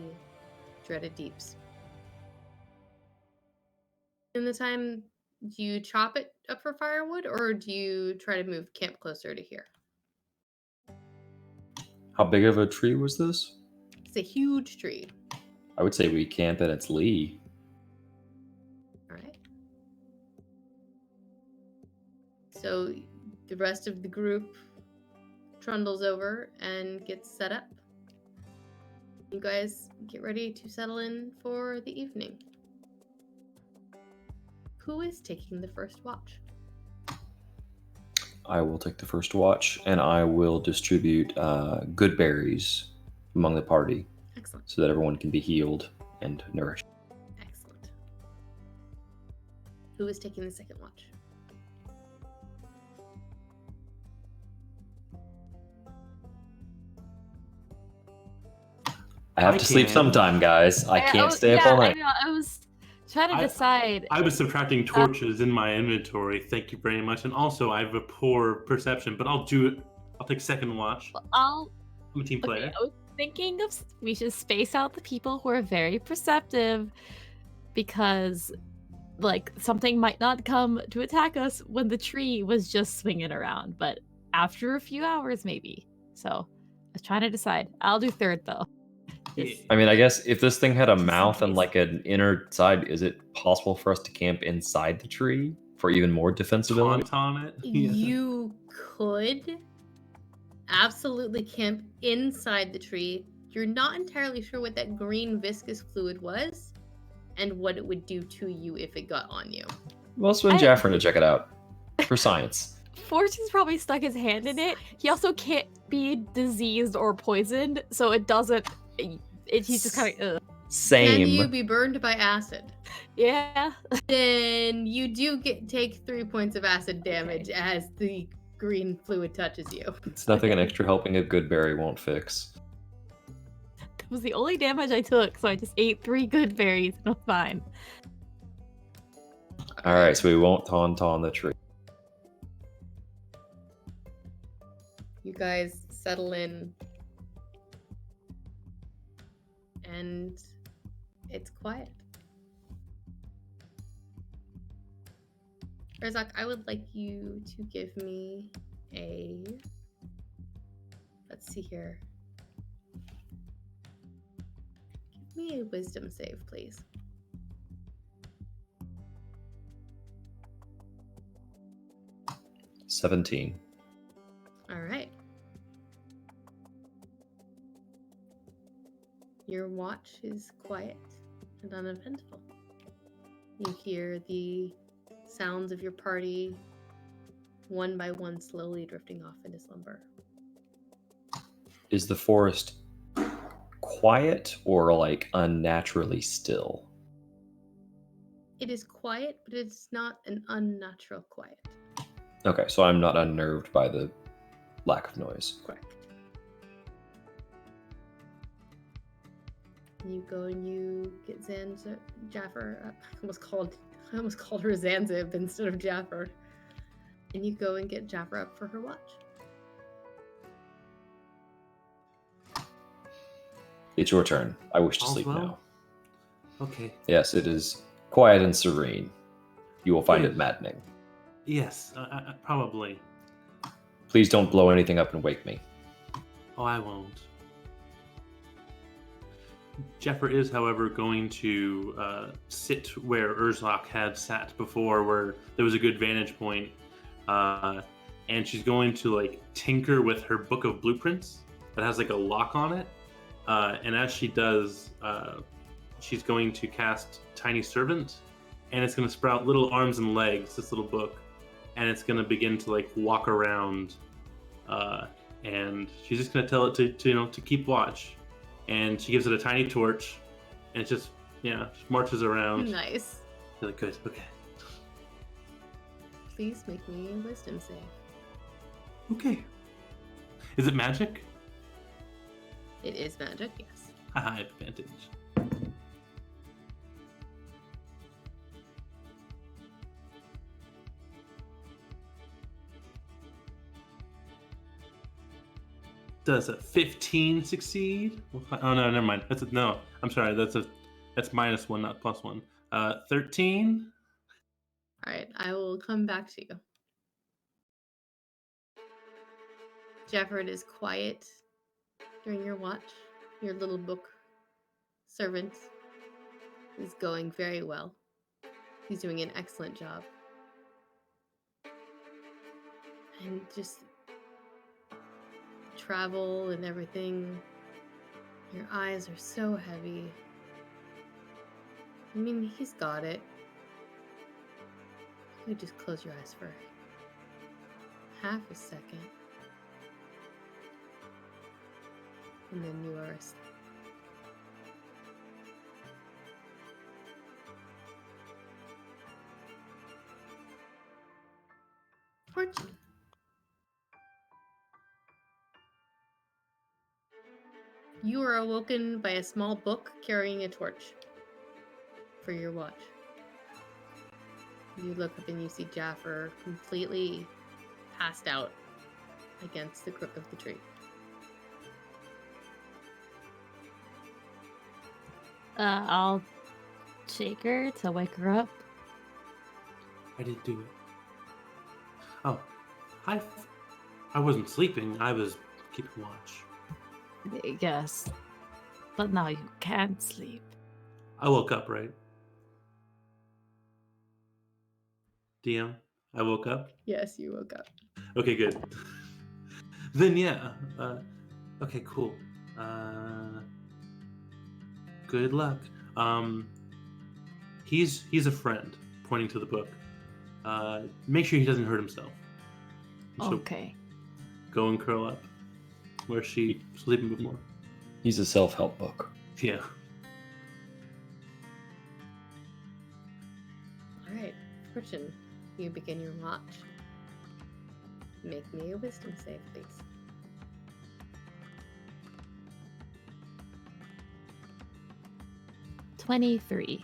dreaded deeps. In the time, do you chop it up for firewood, or do you try to move camp closer to here? How big of a tree was this? It's a huge tree. I would say we camp at its lee. All right. So the rest of the group trundles over and gets set up. You guys get ready to settle in for the evening. Who is taking the first watch? I will take the first watch, and I will distribute good berries among the party. Excellent. So that everyone can be healed and nourished. Excellent. Who is taking the second watch? I have to sleep sometime, guys. I can't stay up all night. I know. I was trying to decide. I was subtracting torches in my inventory. Thank you very much. And also, I have a poor perception, but I'll do it. I'll take second watch. I'm I'm a team player. thinking of we should space out the people who are very perceptive, because like something might not come to attack us when the tree was just swinging around, but after a few hours maybe. So I was trying to decide. I'll do third though. Just- I mean, I guess if this thing had a Just in mouth and case. like an inner side, is it possible for us to camp inside the tree for even more defensibility? Taunt on it. Yeah. You could absolutely camp inside the tree. You're not entirely sure what that green viscous fluid was and what it would do to you if it got on you. Well, let's send Jaffrin to check it out for science. Fortune's probably stuck his hand in it. He also can't be diseased or poisoned, so it doesn't. He's just kind of. Same. Can you be burned by acid? Yeah. Then you do take 3 points of acid damage as the green fluid touches you. It's nothing an extra helping of good berry won't fix. That was the only damage I took, so I just ate 3 good berries and I'm fine. All right, so we won't taunt on the tree. You guys settle in, and it's quiet. Razak, I would like you to give me a. Let's see here. Give me a wisdom save, please. $17. All right. Your watch is quiet and uneventful. You hear the sounds of your party one by one slowly drifting off into slumber. Is the forest quiet or like unnaturally still? It is quiet, but it's not an unnatural quiet. Okay, so I'm not unnerved by the lack of noise. Correct. You go and you get Jaffer. I almost called her Zanzib instead of Jaffer. And you go and get Jaffer up for her watch. It's your turn. I wish to All's sleep well? now. Okay. Yes, it is quiet and serene. You will find Good. it maddening. Yes, probably. Please don't blow anything up and wake me. Oh, I won't. Jeffer is, however, going to sit where Urzak had sat before, where there was a good vantage point, and she's going to like tinker with her book of blueprints that has like a lock on it. And as she does, she's going to cast Tiny Servant, and it's going to sprout little arms and legs. This little book, and it's going to begin to like walk around, and she's just going to tell it to keep watch. And she gives it a tiny torch, and it just marches around. Nice. Really good. Okay. Please make me a wisdom save. Okay. Is it magic? It is magic, yes. Haha, advantage. Does a 15 succeed? Oh no, never mind. No. I'm sorry. That's -1, not +1. 13. All right, I will come back to you. Jeffer, it is quiet during your watch. Your little book servant is going very well. He's doing an excellent job. And just travel and everything. Your eyes are so heavy. I mean, he's got it. You could just close your eyes for half a second. And then you are asleep. Fortune. You are awoken by a small book carrying a torch for your watch. You look up and you see Jaffer completely passed out against the crook of the tree. I'll shake her to wake her up. I did do it. Oh, I wasn't sleeping. I was keeping watch. I guess. But now you can't sleep. I woke up, right? DM, I woke up. Yes, you woke up. Okay, good. Then yeah. Okay, cool. Good luck. He's a friend. Pointing to the book. Make sure he doesn't hurt himself. So Okay. go and curl up. Where's she sleeping before? He's a self-help book. Yeah. All right, Fortune, you begin your watch. Make me a wisdom save, please. $23.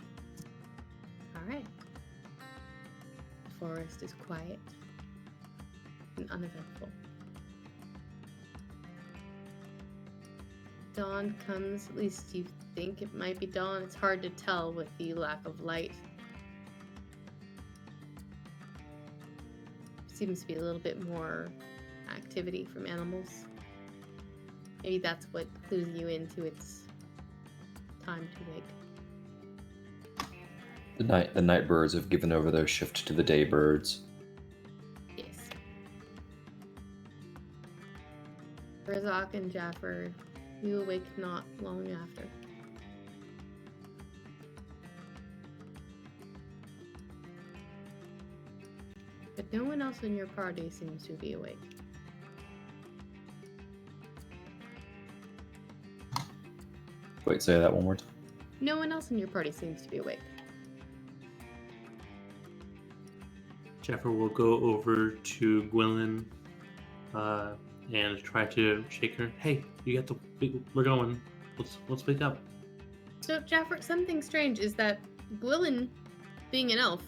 All right. The forest is quiet and uneventful. Dawn comes, at least you think it might be dawn. It's hard to tell with the lack of light. Seems to be a little bit more activity from animals. Maybe that's what clues you into its time to wake. The night birds have given over their shift to the day birds. Yes. Razak and Jaffer, you awake not long after. But no one else in your party seems to be awake. Wait, say that one more time. No one else in your party seems to be awake. Jaffer will go over to Gwilyn and try to shake her. Hey, you got to. We're going. Let's wake up. So, Jaffer, something strange is that Gwilyn, being an elf,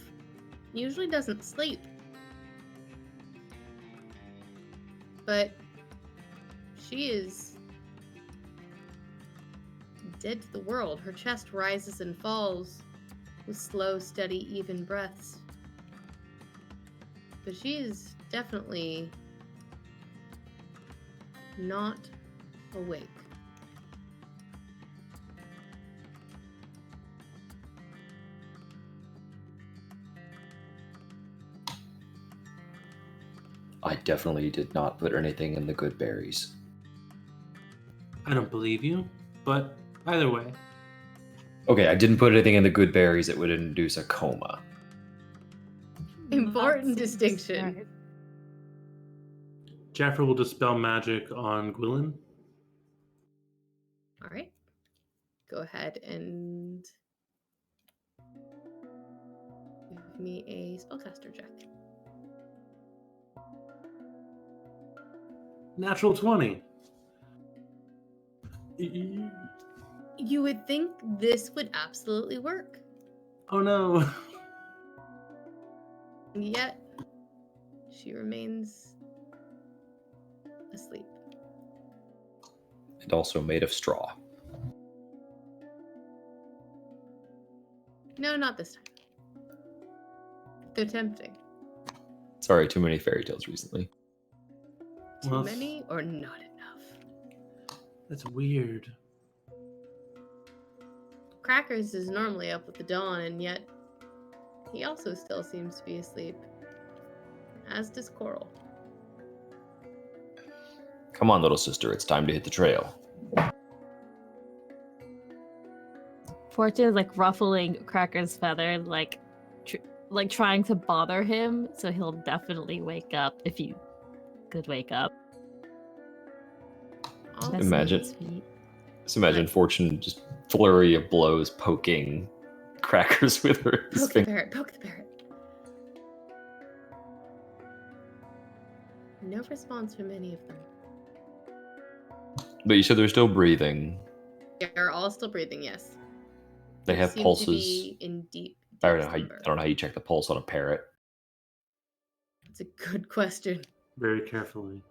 usually doesn't sleep. But she is dead to the world. Her chest rises and falls with slow, steady, even breaths. But she is definitely not awake. I definitely did not put anything in the good berries. I don't believe you, but either way. Okay, I didn't put anything in the good berries that would induce a coma. Important That seems distinction. smart. Jaffer will dispel magic on Gwilyn. All right. Go ahead and give me a spellcaster check. Natural 20. You would think this would absolutely work, Oh no. and yet she remains asleep. And also made of straw. No, not this time. They're tempting. Sorry, too many fairy tales recently. Too Well, many or not enough? That's weird. Crackers is normally up with the dawn, and yet he also still seems to be asleep. As does Coral. Come on, little sister, it's time to hit the trail. Fortune is like ruffling Cracker's feather, like trying to bother him, so he'll definitely wake up if you could wake up. All That's Imagine. sweet. So imagine Fortune just flurry of blows poking Crackers with her Poke the finger. parrot, poke the parrot. No response from any of them. But you said they're still breathing. They're all still breathing, yes. They have seem pulses. To be in deep I don't slumber. know how you check the pulse on a parrot. It's a good question. Very carefully.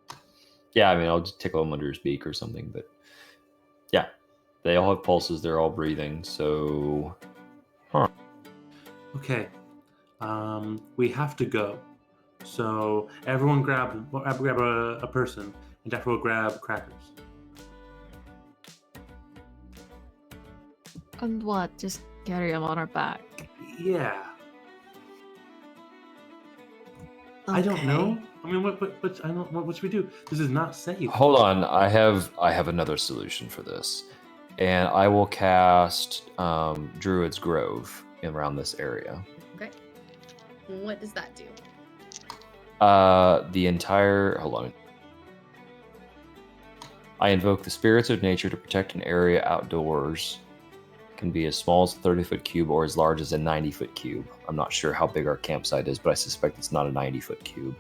Yeah, I mean, I'll just tickle him under his beak or something. But yeah, They all have pulses. They're all breathing. So, Okay. We have to go. So everyone grab a person, and Jaffer will grab crackers. And what? Just carry him on our back. Yeah. I don't know. I mean, what I don't. What should we do? This is not safe. hold on. I have another solution for this, and I will cast Druid's Grove around this area. Okay. What does that do? The entire. Hold on. I invoke the spirits of nature to protect an area outdoors. Can be as small as a 30-foot cube or as large as a 90-foot cube. I'm not sure how big our campsite is, but I suspect it's not a 90-foot cube.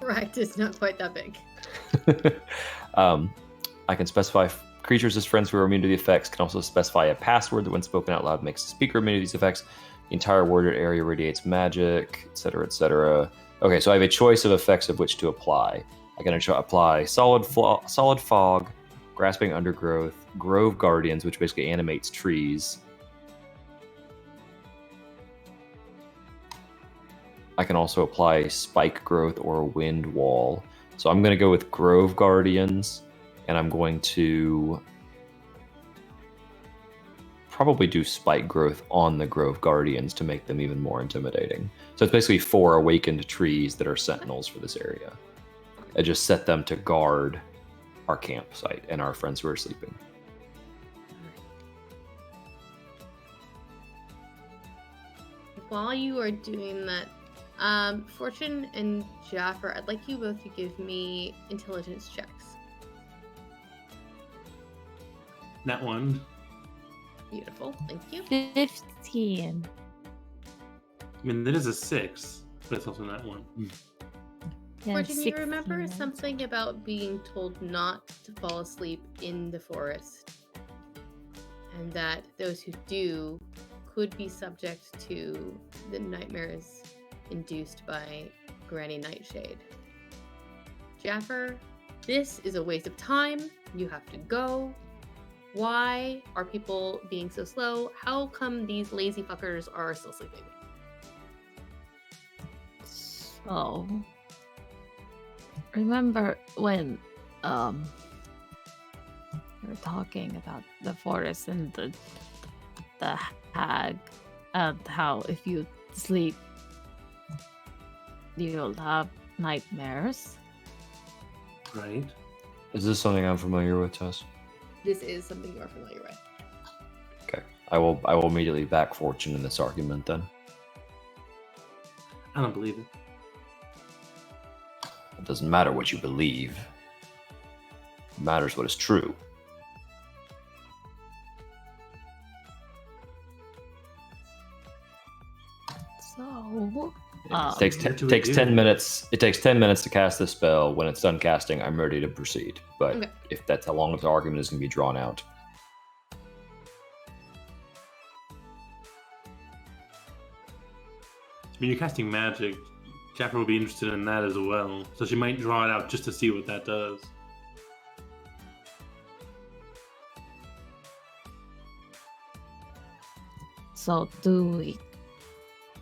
Right, it's not quite that big. I can specify creatures as friends who are immune to the effects. Can also specify a password that, when spoken out loud, makes the speaker immune to these effects. The entire worded area radiates magic, etc., etc. Okay, so I have a choice of effects of which to apply. I can apply solid fog, grasping undergrowth, grove guardians, which basically animates trees. I can also apply spike growth or wind wall. So I'm going to go with grove guardians, and I'm going to probably do spike growth on the grove guardians to make them even more intimidating. So it's basically 4 awakened trees that are sentinels for this area. I just set them to guard our campsite and our friends who are sleeping. While you are doing that, Fortune and Jaffer, I'd like you both to give me intelligence checks. That one. Beautiful, thank you. 15. I mean, that is a 6, but it's also not one. Yeah, Fortune, you remember 16. something about being told not to fall asleep in the forest, and that those who do could be subject to the nightmares induced by Granny Nightshade. Jaffer, this is a waste of time. You have to go. Why are people being so slow? How come these lazy fuckers are still sleeping? So, remember when we were talking about the forest and the hag, and how if you sleep you'll have nightmares? Right. Is this something I'm familiar with, Tess? This is something you are familiar with. Okay. I will immediately back Fortune in this argument then. I don't believe it. It doesn't matter what you believe. It matters what is true. So, It takes what do we takes do? 10 minutes. It takes 10 minutes to cast this spell. When it's done casting, I'm ready to proceed. But Okay. if that's how long the argument is going to be drawn out. I mean, you're casting magic. Jaffer will be interested in that as well, so she might draw it out just to see what that does. so do we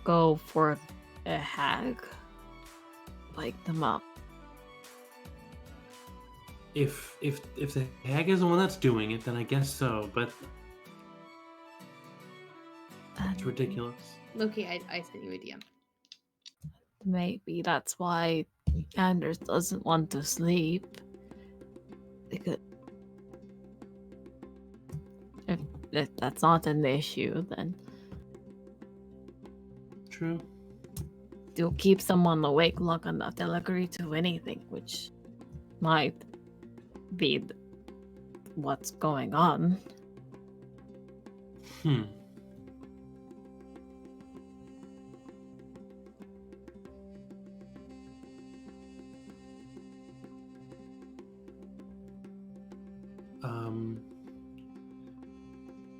go for a hag? Like them up? If the hag is the one that's doing it, then I guess so. But it's ridiculous. Loki, I sent you a DM. Maybe that's why Anders doesn't want to sleep. Because if that's not an issue, then True. you'll keep someone awake long enough, they'll agree to anything, which might be what's going on.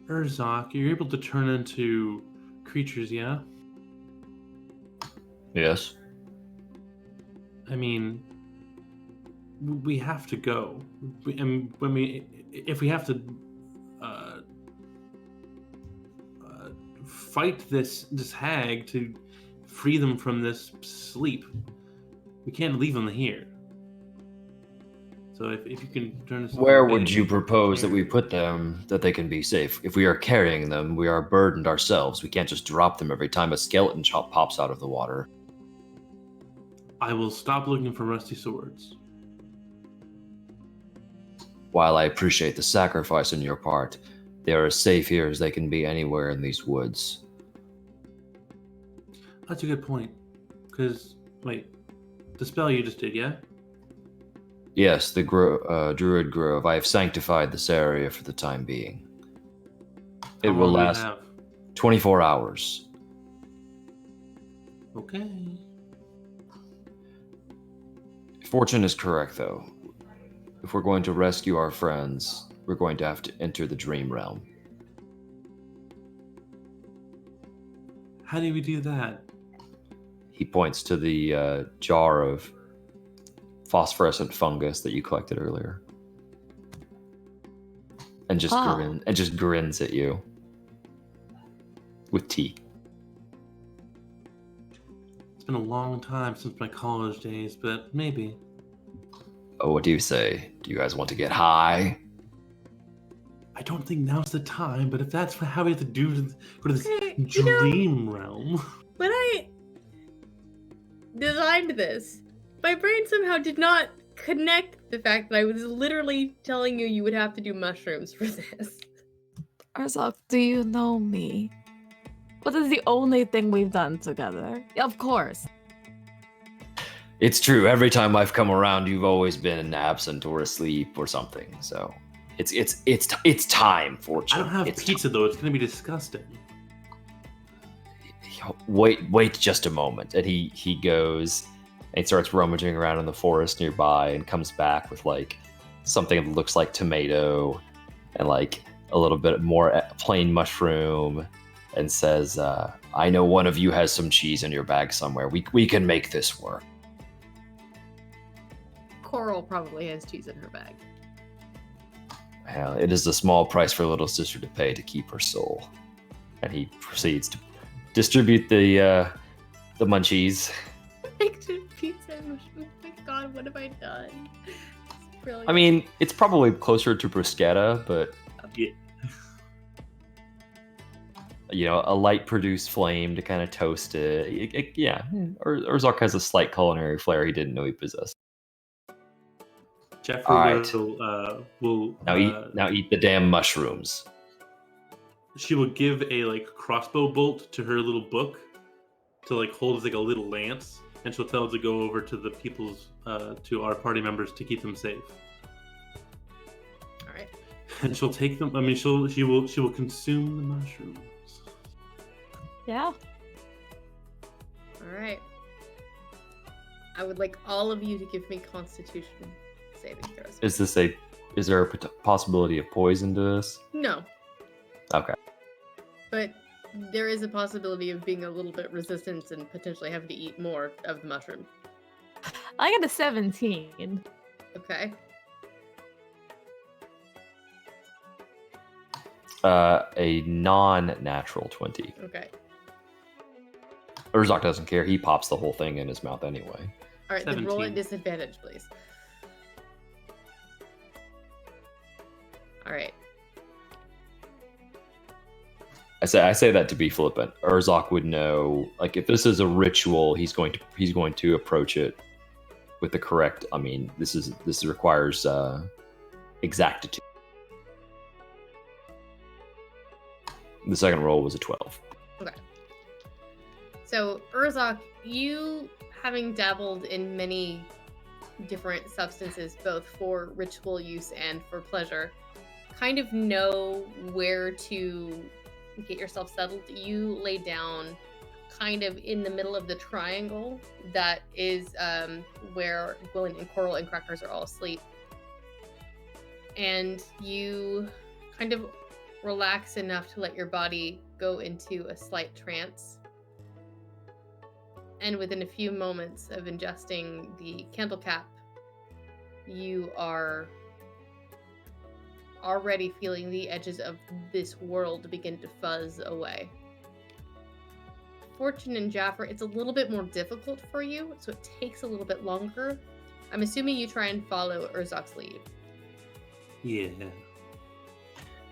Urzok, you're able to turn into creatures, yeah? Yes. I mean, we have to go. If we have to fight this hag to free them from this sleep. We can't leave them here. So if you can turn us Where would you propose that we put them that they can be safe? If we are carrying them, we are burdened ourselves. We can't just drop them every time a skeleton pops out of the water. I will stop looking for rusty swords. While I appreciate the sacrifice on your part, they are as safe here as they can be anywhere in these woods. That's a good point. Because, wait, the spell you just did, yeah? Yes, the Druid Grove. I have sanctified this area for the time being. It How will long do you last have? 24 hours. Okay. Fortune is correct, though. If we're going to rescue our friends, we're going to have to enter the dream realm. How do we do that? He points to the jar of phosphorescent fungus that you collected earlier, and just grins at you with tea. It's been a long time since my college days, but maybe. Oh, what do you say? Do you guys want to get high? I don't think now's the time, but if that's how we have to go to this Okay, dream realm. When I designed this, my brain somehow did not connect the fact that I was literally telling you would have to do mushrooms for this. Arzok, do you know me? What is the only thing we've done together? Of course. It's true. Every time I've come around, you've always been absent or asleep or something. So it's time, Fortune. I don't have pizza though. It's gonna be disgusting. Wait just a moment. And he goes and he starts rummaging around in the forest nearby and comes back with like something that looks like tomato and like a little bit more plain mushroom, and says, I know one of you has some cheese in your bag somewhere. We can make this work. Coral probably has cheese in her bag. Well, it is a small price for little sister to pay to keep her soul. And he proceeds to distribute the munchies. Pizza and mushrooms. Oh my god, what have I done? It's brilliant. I mean, it's probably closer to bruschetta, but Yeah. you know, a light produced flame to kind of toast it. Yeah, Urzark has a slight culinary flair he didn't know he possessed. Jeffrey All right. will Now eat the damn mushrooms. She will give a like crossbow bolt to her little book to like hold as like a little lance, and she'll tell it to go over to the people's to our party members to keep them safe. All right. And she'll take them. I mean, she will consume the mushrooms. Yeah. All right. I would like all of you to give me Constitution saving throws. Is there a possibility of poison to this? No, Okay. but there is a possibility of being a little bit resistant and potentially having to eat more of the mushroom. I got a 17. Okay. A non-natural 20. Okay. Urzark doesn't care. He pops the whole thing in his mouth anyway. All right. Then roll at 17. disadvantage, please. All right. I say that to be flippant. Urzark would know, like, if this is a ritual, he's going to approach it with the correct. I mean, this requires exactitude. The second roll was a 12. Okay. So, Urzok, you, having dabbled in many different substances, both for ritual use and for pleasure, kind of know where to get yourself settled. You lay down kind of in the middle of the triangle that is where Gwyn and Coral and Crackers are all asleep. And you kind of relax enough to let your body go into a slight trance. And within a few moments of ingesting the candle cap, you are already feeling the edges of this world begin to fuzz away. Fortune and Jaffer, it's a little bit more difficult for you, so it takes a little bit longer. I'm assuming you try and follow Urzok's lead. Yeah.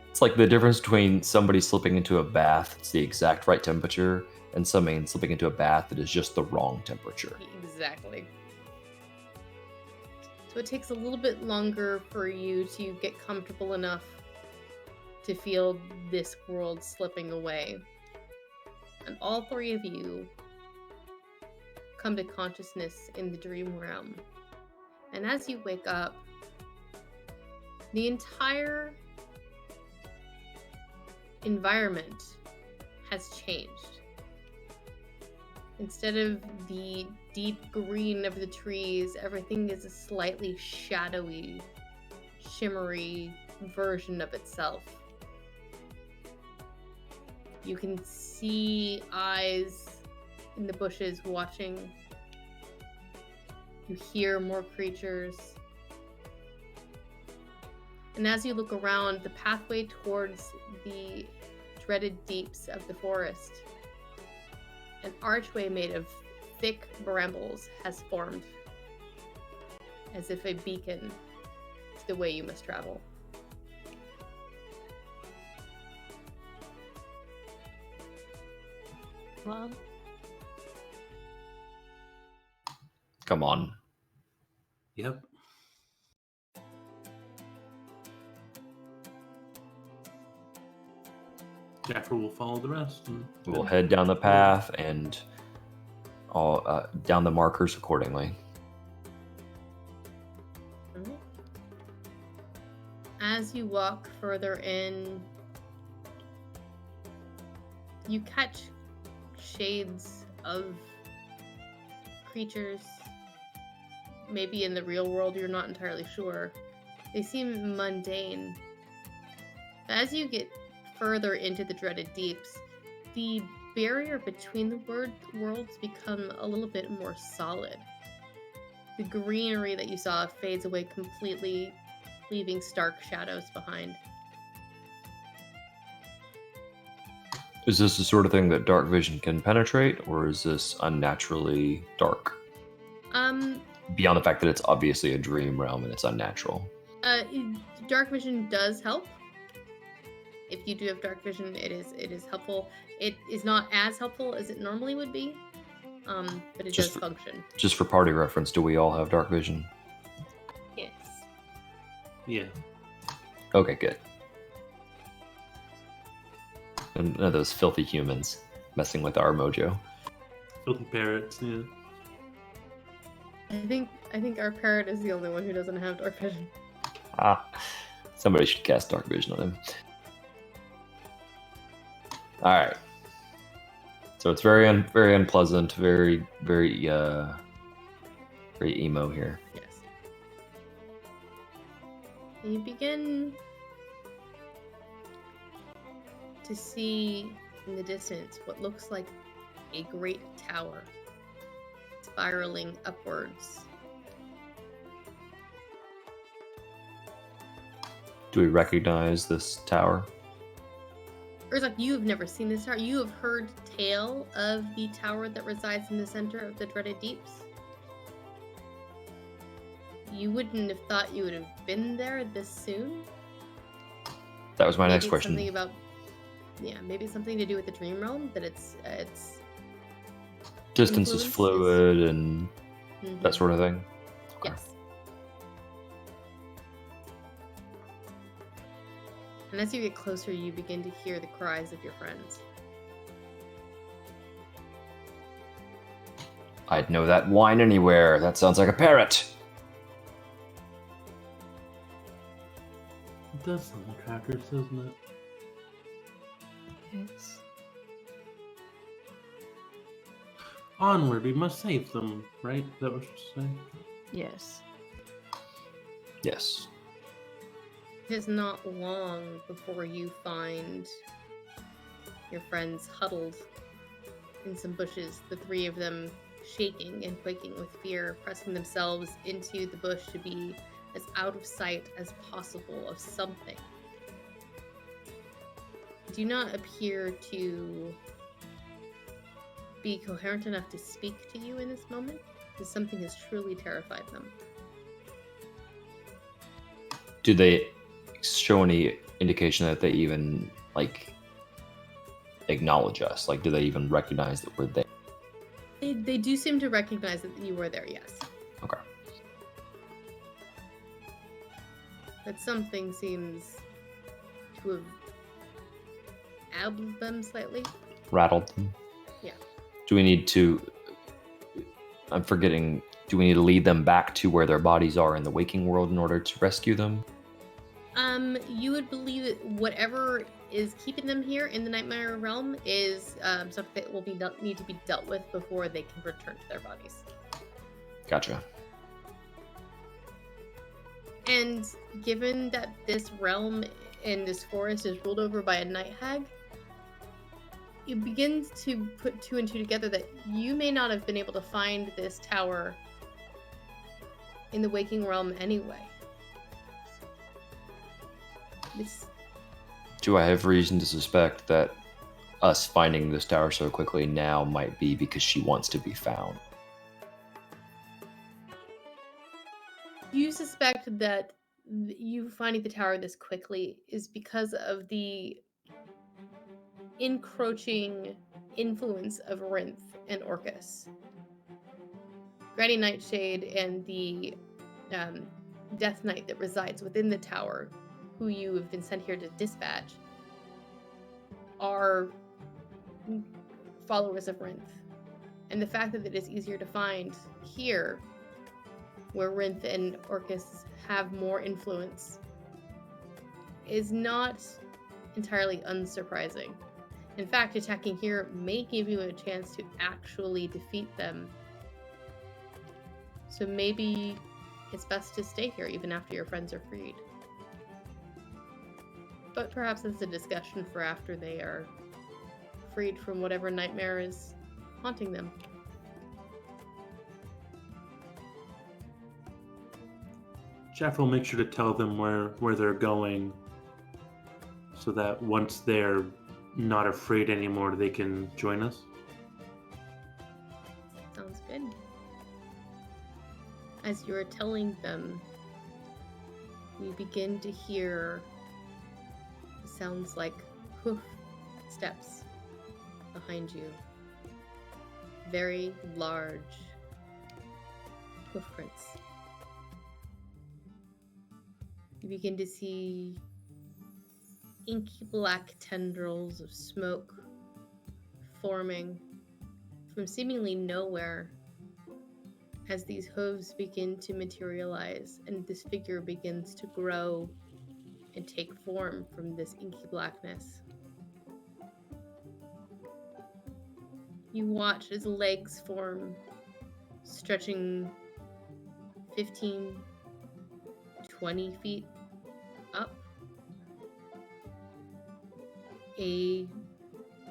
It's like the difference between somebody slipping into a bath, it's the exact right temperature, and somebody slipping into a bath that is just the wrong temperature. Exactly. So it takes a little bit longer for you to get comfortable enough to feel this world slipping away. And all three of you come to consciousness in the dream realm. And as you wake up, the entire environment has changed. Instead of the deep green of the trees, everything is a slightly shadowy, shimmery version of itself. You can see eyes in the bushes watching. You hear more creatures. And as you look around, the pathway towards the dreaded deeps of the forest, an archway made of thick brambles has formed, as if a beacon to the way you must travel. Well, Come on. Yep. Jaffer will follow the rest. And We'll head down the path and all down the markers accordingly. Mhm. As you walk further in, you catch shades of creatures. Maybe in the real world, you're not entirely sure. They seem mundane. But as you get further into the dreaded deeps, the barrier between the worlds become a little bit more solid. The greenery that you saw fades away completely, leaving stark shadows behind. Is this the sort of thing that dark vision can penetrate, or is this unnaturally dark? Beyond the fact that it's obviously a dream realm and it's unnatural. Dark vision does help. If you do have dark vision, it is helpful. It is not as helpful as it normally would be, but it does function. Just for party reference, do we all have dark vision? Yes. Yeah. Okay, good. And none of those filthy humans messing with our mojo. Filthy parrots, yeah. I think our parrot is the only one who doesn't have dark vision. Somebody should cast dark vision on him. All right. So it's very unpleasant, very emo here. Yes. And you begin to see in the distance what looks like a great tower spiraling upwards. Do we recognize this tower? Urzok, you have never seen this tower. You have heard tale of the tower that resides in the center of the dreaded deeps. You wouldn't have thought you would have been there this soon. That was my Maybe next it's question. Something about, maybe it's something to do with the dream realm. That it's Distance is influence is- fluid and mhm. that sort of thing. Okay. Yes. And as you get closer, you begin to hear the cries of your friends. I'd know that whine anywhere. That sounds like a parrot. It does sound like crackers, doesn't it? Yes. Onward, we must save them, right? Is that what you're saying? Yes. Yes. It is not long before you find your friends huddled in some bushes, the three of them shaking and quaking with fear, pressing themselves into the bush to be as out of sight as possible of something. Do not appear to be coherent enough to speak to you in this moment, because something has truly terrified them. Do they show any indication that they even like acknowledge us? Like, do they even recognize that we're there? They do seem to recognize that you were there, yes. Okay. But something seems to have addled them slightly. Rattled them? Yeah. Do we need to... I'm forgetting... Do we need to lead them back to where their bodies are in the waking world in order to rescue them? You would believe that whatever is keeping them here in the Nightmare Realm is something that will need to be dealt with before they can return to their bodies. Gotcha. And given that this realm and this forest is ruled over by a night hag, it begins to put two and two together that you may not have been able to find this tower in the waking realm anyway. Do I have reason to suspect that us finding this tower so quickly now might be because she wants to be found? You suspect that you finding the tower this quickly is because of the encroaching influence of Rinth and Orcus. Granny Nightshade and the Death Knight that resides within the tower, who you have been sent here to dispatch, are followers of Rinth. And the fact that it is easier to find here, where Rinth and Orcus have more influence, is not entirely unsurprising. In fact, attacking here may give you a chance to actually defeat them. So maybe it's best to stay here even after your friends are freed. But perhaps it's a discussion for after they are freed from whatever nightmare is haunting them. Jeff will make sure to tell them where they're going so that once they're not afraid anymore, they can join us. Sounds good. As you're telling them, you begin to hear sounds like hoof steps behind you. Very large hoof prints. You begin to see inky black tendrils of smoke forming from seemingly nowhere as these hooves begin to materialize and this figure begins to grow and take form from this inky blackness. You watch as legs form, stretching 15, 20 feet up. A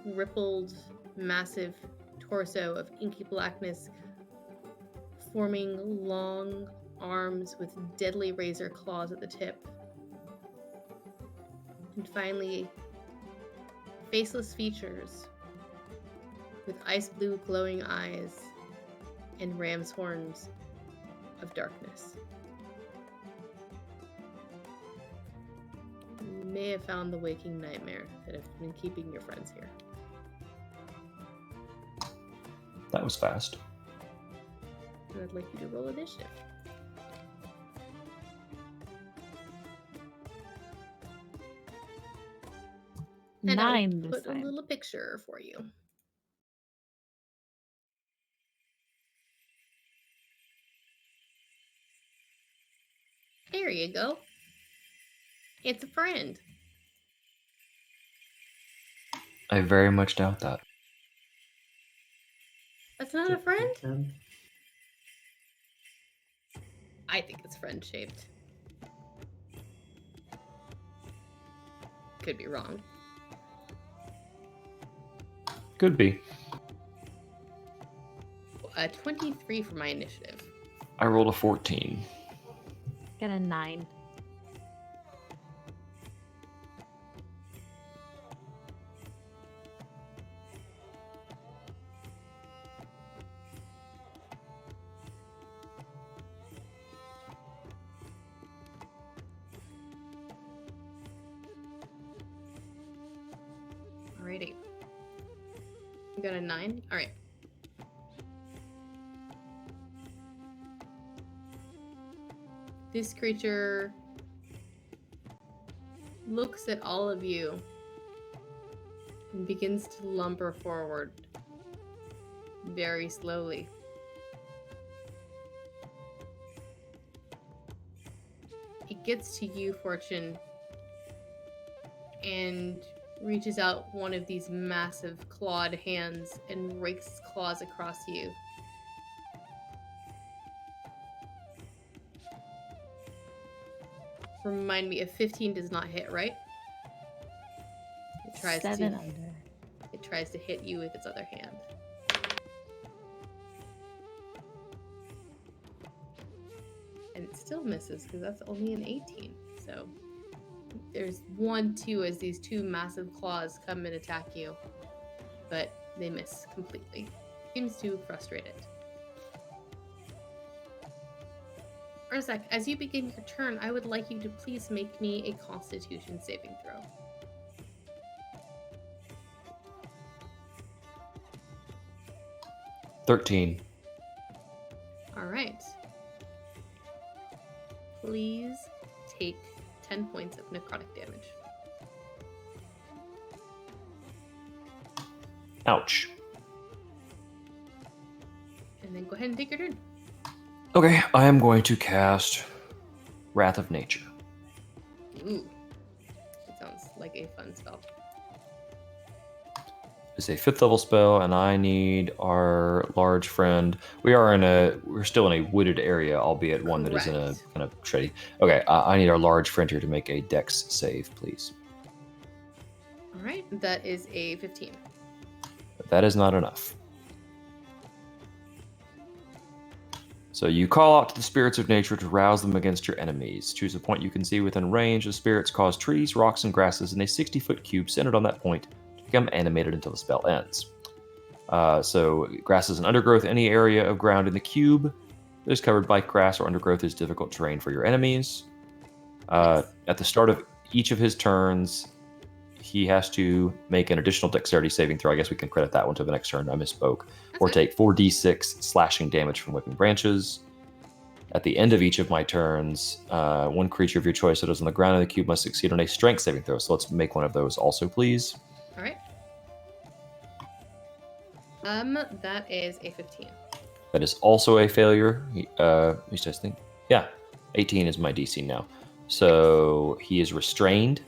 rippled, massive torso of inky blackness forming long arms with deadly razor claws at the tip. And finally, faceless features with ice blue glowing eyes and ram's horns of darkness. You may have found the waking nightmare that have been keeping your friends here. That was fast. And I'd like you to roll initiative. And 9 I'll this put a time. little picture for you. There you go. It's a friend. I very much doubt that. That's not a friend? And I think it's friend shaped. Could be wrong. Could be. 23 for my initiative. I rolled a 14. Got a 9. Alrighty. You got a 9? Alright. This creature looks at all of you and begins to lumber forward very slowly. It gets to you, Fortune, and reaches out one of these massive clawed hands and rakes its claws across you. Remind me, if 15 does not hit, right? It tries 7 to. under. It tries to hit you with its other hand. And it still misses because that's only an 18. So there's 1, 2 as these two massive claws come and attack you, but they miss completely. Seems to frustrate it. Urzak, as you begin your turn, I would like you to please make me a Constitution saving throw. $13. All right. Please take 10 points of necrotic damage. Ouch. And then go ahead and take your turn. Okay, I am going to cast Wrath of Nature. Ooh. That sounds like a fun spell. It's a 5th level spell, and I need our large friend. We're still in a wooded area, albeit one that is in a Correct. kind of shady. Okay, I need our large friend here to make a Dex save, please. All right. That is a 15. But that is not enough. So you call out to the spirits of nature to rouse them against your enemies. Choose a point you can see within range. The spirits cause trees, rocks, and grasses in a 60-foot cube centered on that point to become animated until the spell ends. So grasses and undergrowth, any area of ground in the cube that is covered by grass or undergrowth is difficult terrain for your enemies. Nice. At the start of each of his turns, he has to make an additional dexterity saving throw. I guess we can credit that one to the next turn. I misspoke. That's Or good. take 4d6 slashing damage from whipping branches. At the end of each of my turns, one creature of your choice that is on the ground in the cube must succeed on a strength saving throw. So let's make one of those also, please. All right. That is a 15. That is also a failure. At least I think. Yeah, 18 is my DC now. So he is restrained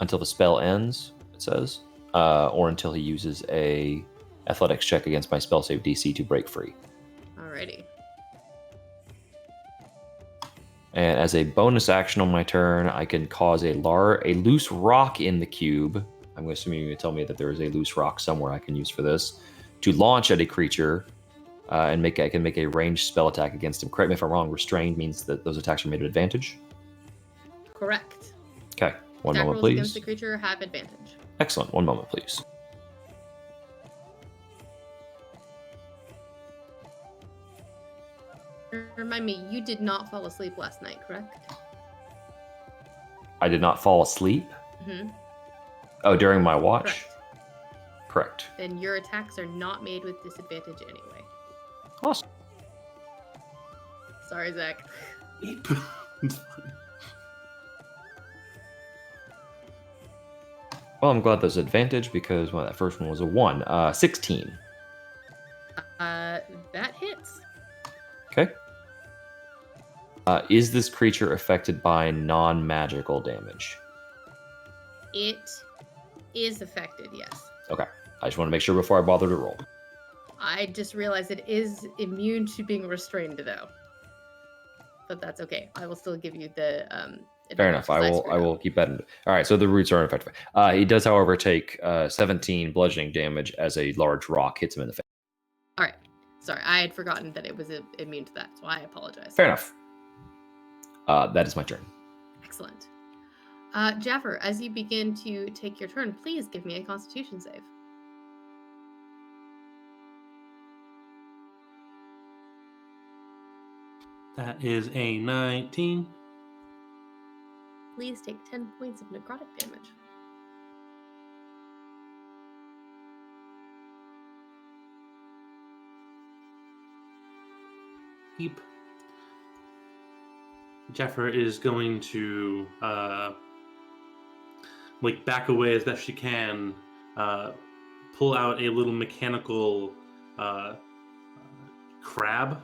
until the spell ends, it says, or until he uses a athletics check against my spell save DC to break free. Alrighty. And as a bonus action on my turn, I can cause a loose rock in the cube. I'm assuming you tell me that there is a loose rock somewhere I can use for this to launch at a creature, and I can make a ranged spell attack against him. Correct me if I'm wrong. Restrained means that those attacks are made at advantage. Correct. Okay, one Attack moment, rolls against the please. creature have advantage. Excellent. One moment, please. Remind me, you did not fall asleep last night, correct? I did not fall asleep. Mm-hmm. Oh, during my watch? Correct. Correct. Then your attacks are not made with disadvantage anyway. Awesome. Sorry, Zach. It's fine. Well, I'm glad there's advantage because that first one was a 1. 16. That hits. Okay. Is this creature affected by non-magical damage? It is affected, yes. Okay. I just want to make sure before I bother to roll. I just realized it is immune to being restrained, though. But that's okay. I will still give you the Fair advantage enough. I 'cause will. I screwed will up. keep that in. All right. So the roots are ineffective. He does, however, take 17 bludgeoning damage as a large rock hits him in the face. All right. Sorry, I had forgotten that it was immune to that, so I apologize. Fair enough. That is my turn. Excellent. Jaffer, as you begin to take your turn, please give me a Constitution save. That is a 19. Please take 10 points of necrotic damage. heap. Jeffer is going to back away as best she can, pull out a little mechanical crab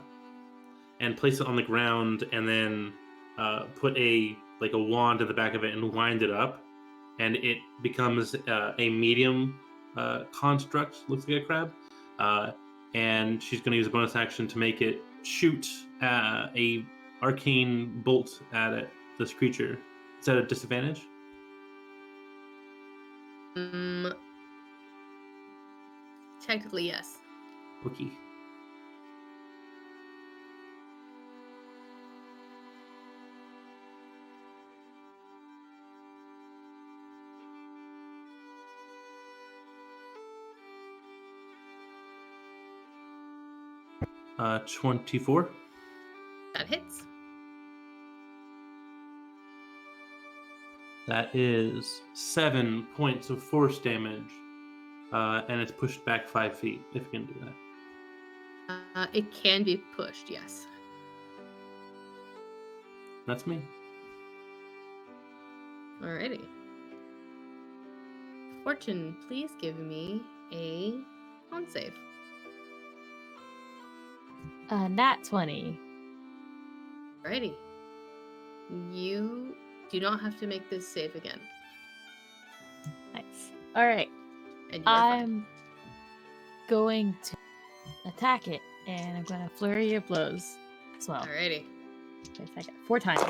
and place it on the ground, and then put a wand at the back of it and wind it up, and it becomes a medium construct. Looks like a crab, and she's going to use a bonus action to make it shoot a arcane bolt at it, this creature. Is that a disadvantage? Technically, yes. Okay. Uh, 24. That hits. That is 7 points of force damage, and it's pushed back 5 feet, if you can do that. It can be pushed, yes. That's me. Alrighty. Fortune, please give me a con save. Nat 20. Alrighty. You do not have to make this save again. Nice. All right. And you are fine. I'm going to attack it, and I'm going to flurry of blows as well. Alrighty. Wait a second. 4 times.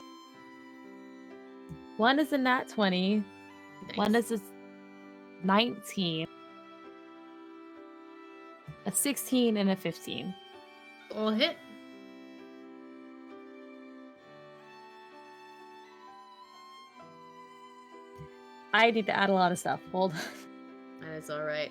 One is a nat 20. Nice. One is a 19. A 16 and a 15. All hit. I need to add a lot of stuff. Hold on. That is alright.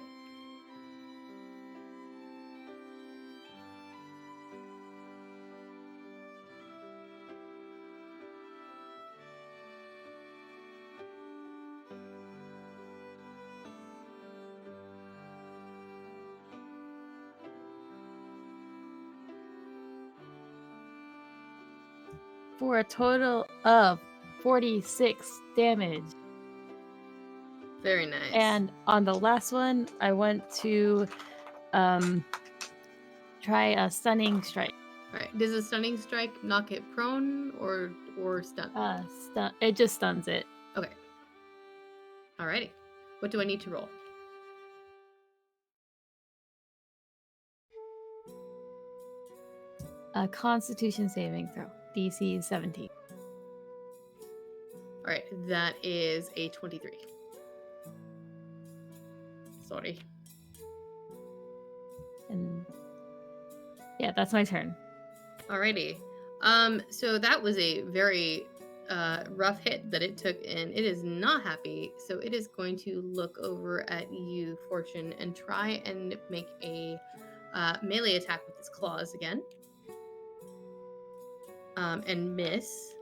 For a total of 46 damage. Very nice. And on the last one, I want to try a stunning strike. Alright. Does a stunning strike knock it prone or stun? It just stuns it. Okay. Alrighty. What do I need to roll? A Constitution saving throw. DC 17. Alright, that is a 23. Sorry. And yeah, that's my turn. Alrighty. So that was a very rough hit that it took, and it is not happy. So it is going to look over at you, Fortune, and try and make a melee attack with its claws again. And miss.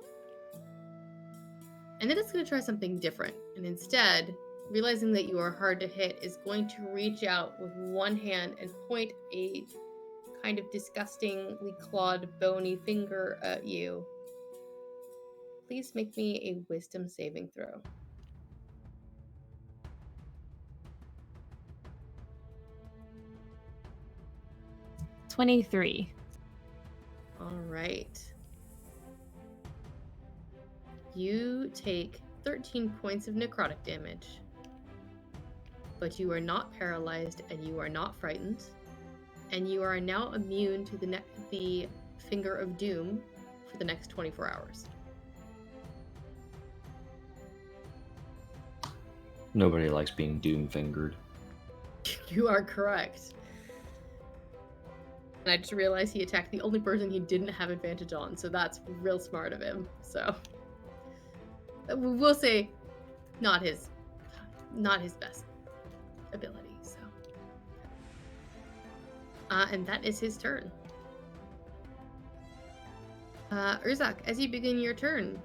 And then it's going to try something different. And instead, realizing that you are hard to hit, is going to reach out with one hand and point a kind of disgustingly clawed, bony finger at you. Please make me a wisdom saving throw. $23. All right. You take 13 points of necrotic damage, but you are not paralyzed and you are not frightened, and you are now immune to the Finger of Doom for the next 24 hours. Nobody likes being doom fingered. You are correct. And I just realized he attacked the only person he didn't have advantage on, so that's real smart of him. So we'll say not his best ability. So and that is his turn. Urzak, as you begin your turn,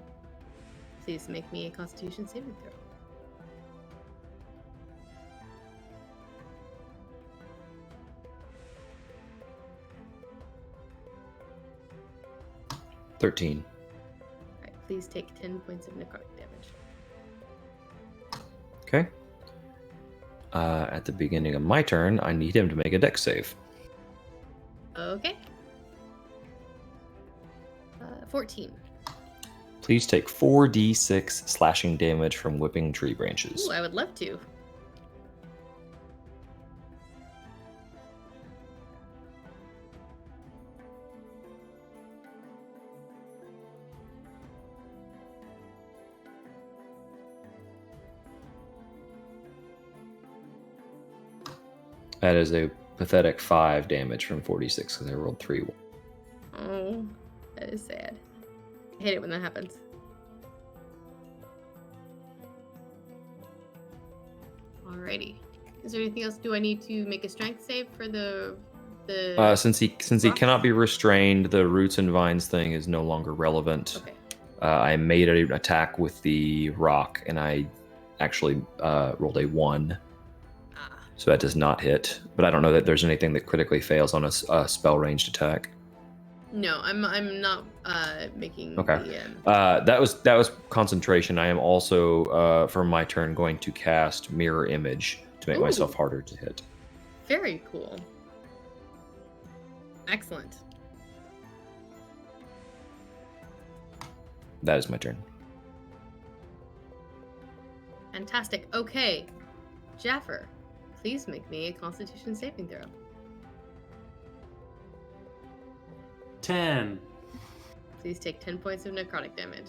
please make me a Constitution saving throw. 13. All right, please take 10 points of necrotic damage. Okay. At the beginning of my turn, I need him to make a dex save. Okay. 14. Please take 4d6 slashing damage from whipping tree branches. Ooh, I would love to. That is a pathetic 5 damage from 46 because I rolled 3. Oh, that is sad. I hate it when that happens. Alrighty. Is there anything else? Do I need to make a strength save for the Since he rocks? cannot be restrained, the roots and vines thing is no longer relevant. Okay. I made an attack with the rock, and I actually rolled a 1. So that does not hit. But I don't know that there's anything that critically fails on a spell ranged attack. No, I'm not making Okay. the That was concentration. I am also for my turn going to cast Mirror Image to make myself Ooh. harder to hit. Very cool. Excellent. That is my turn. Fantastic. Okay. Jaffer, please make me a Constitution saving throw. 10. Please take 10 points of necrotic damage.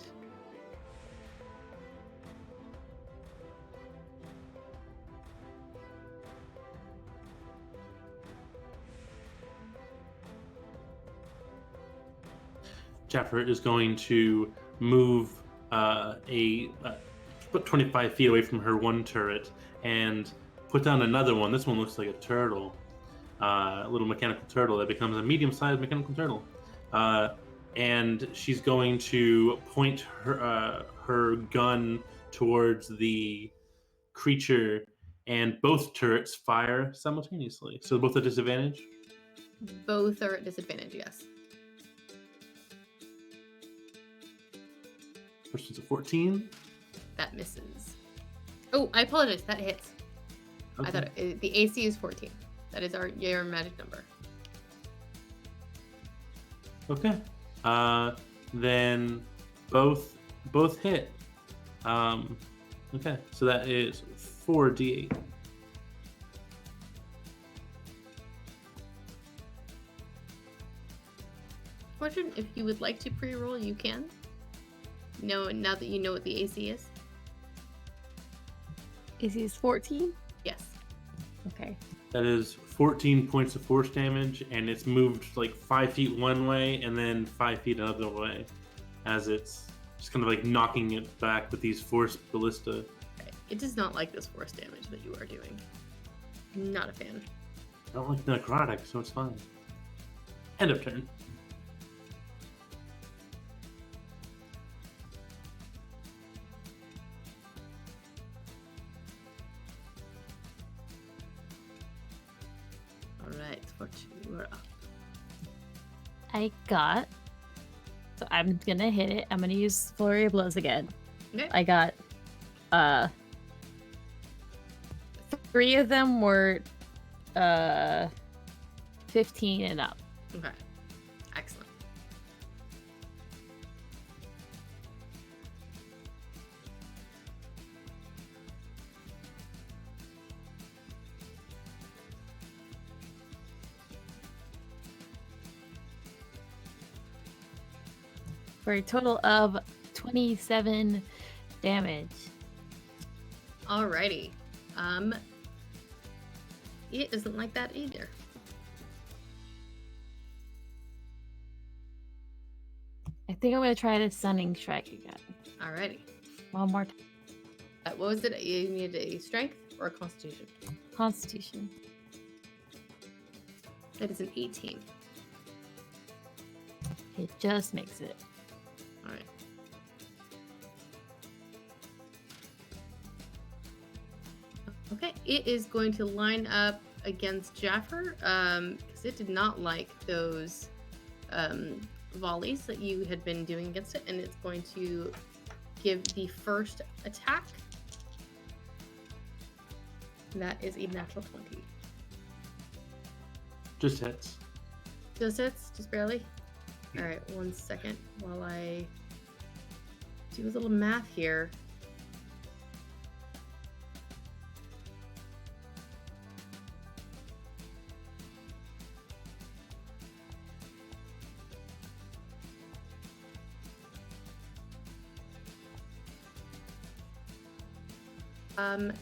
Jaffer is going to move about 25 feet away from her one turret and put down another one. This one looks like a turtle, a little mechanical turtle that becomes a medium-sized mechanical turtle. And she's going to point her gun towards the creature, and both turrets fire simultaneously. So both at disadvantage. Both are at disadvantage, yes. First one's a 14. That misses. Oh, I apologize. That hits. Okay. I thought the AC is 14. That is your magic number. Okay. Then both hit. Okay, so that is 4d8. Fortune, if you would like to pre-roll, you can. No, now that you know what the AC is. AC is 14? Yes. Okay. That is 14 points of force damage, and it's moved like 5 feet one way and then 5 feet another way, as it's just kind of like knocking it back with these force ballista. Okay. It does not like this force damage that you are doing. Not a fan. I don't like necrotic, so it's fine. End of turn. Alright, Fortune, you are up. I got. So I'm gonna hit it. I'm gonna use Flurry of Blows again. Okay. I got 3 of them were 15 and up. Okay. Excellent. For a total of 27 damage. Alrighty. It isn't like that either. I think I'm gonna try the Stunning Strike again. Alrighty. One more time. What was it? You needed a strength or a constitution? Constitution. That is an 18. It just makes it. Alright. Okay, it is going to line up against Jaffer, because it did not like those volleys that you had been doing against it, and it's going to give the first attack. And that is a natural 20. Just hits. Just hits? Just barely? Alright, 1 second while I do a little math here. Um,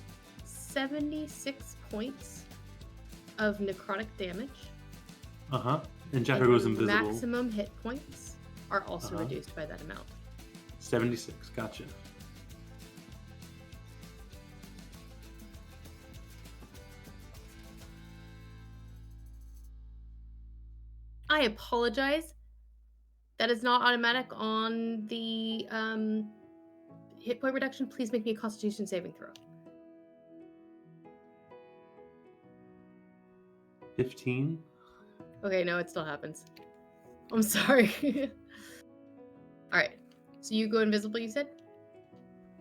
76 points of necrotic damage. Uh-huh. And Jaffer And goes invisible. Maximum hit points are also Uh-huh. reduced by that amount. 76. Gotcha. I apologize. That is not automatic on the hit point reduction. Please make me a Constitution saving throw. 15. Okay, no, it still happens. I'm sorry. Alright. So you go invisible, you said?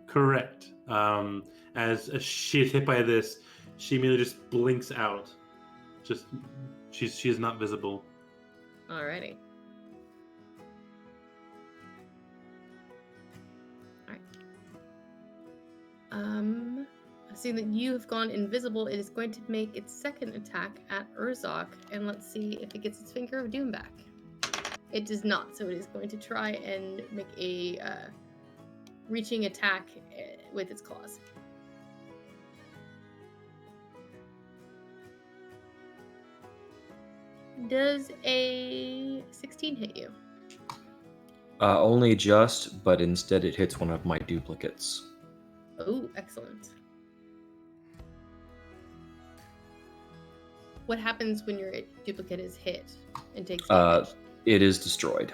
Correct. As she's hit by this, she immediately just blinks out. She is not visible. Alrighty. Alright. Seeing that you have gone invisible, it is going to make its second attack at Urzok, and let's see if it gets its Finger of Doom back. It does not, so it is going to try and make a reaching attack with its claws. Does a 16 hit you? Only just, but instead it hits one of my duplicates. Oh, excellent. What happens when your duplicate is hit and takes damage? It is destroyed.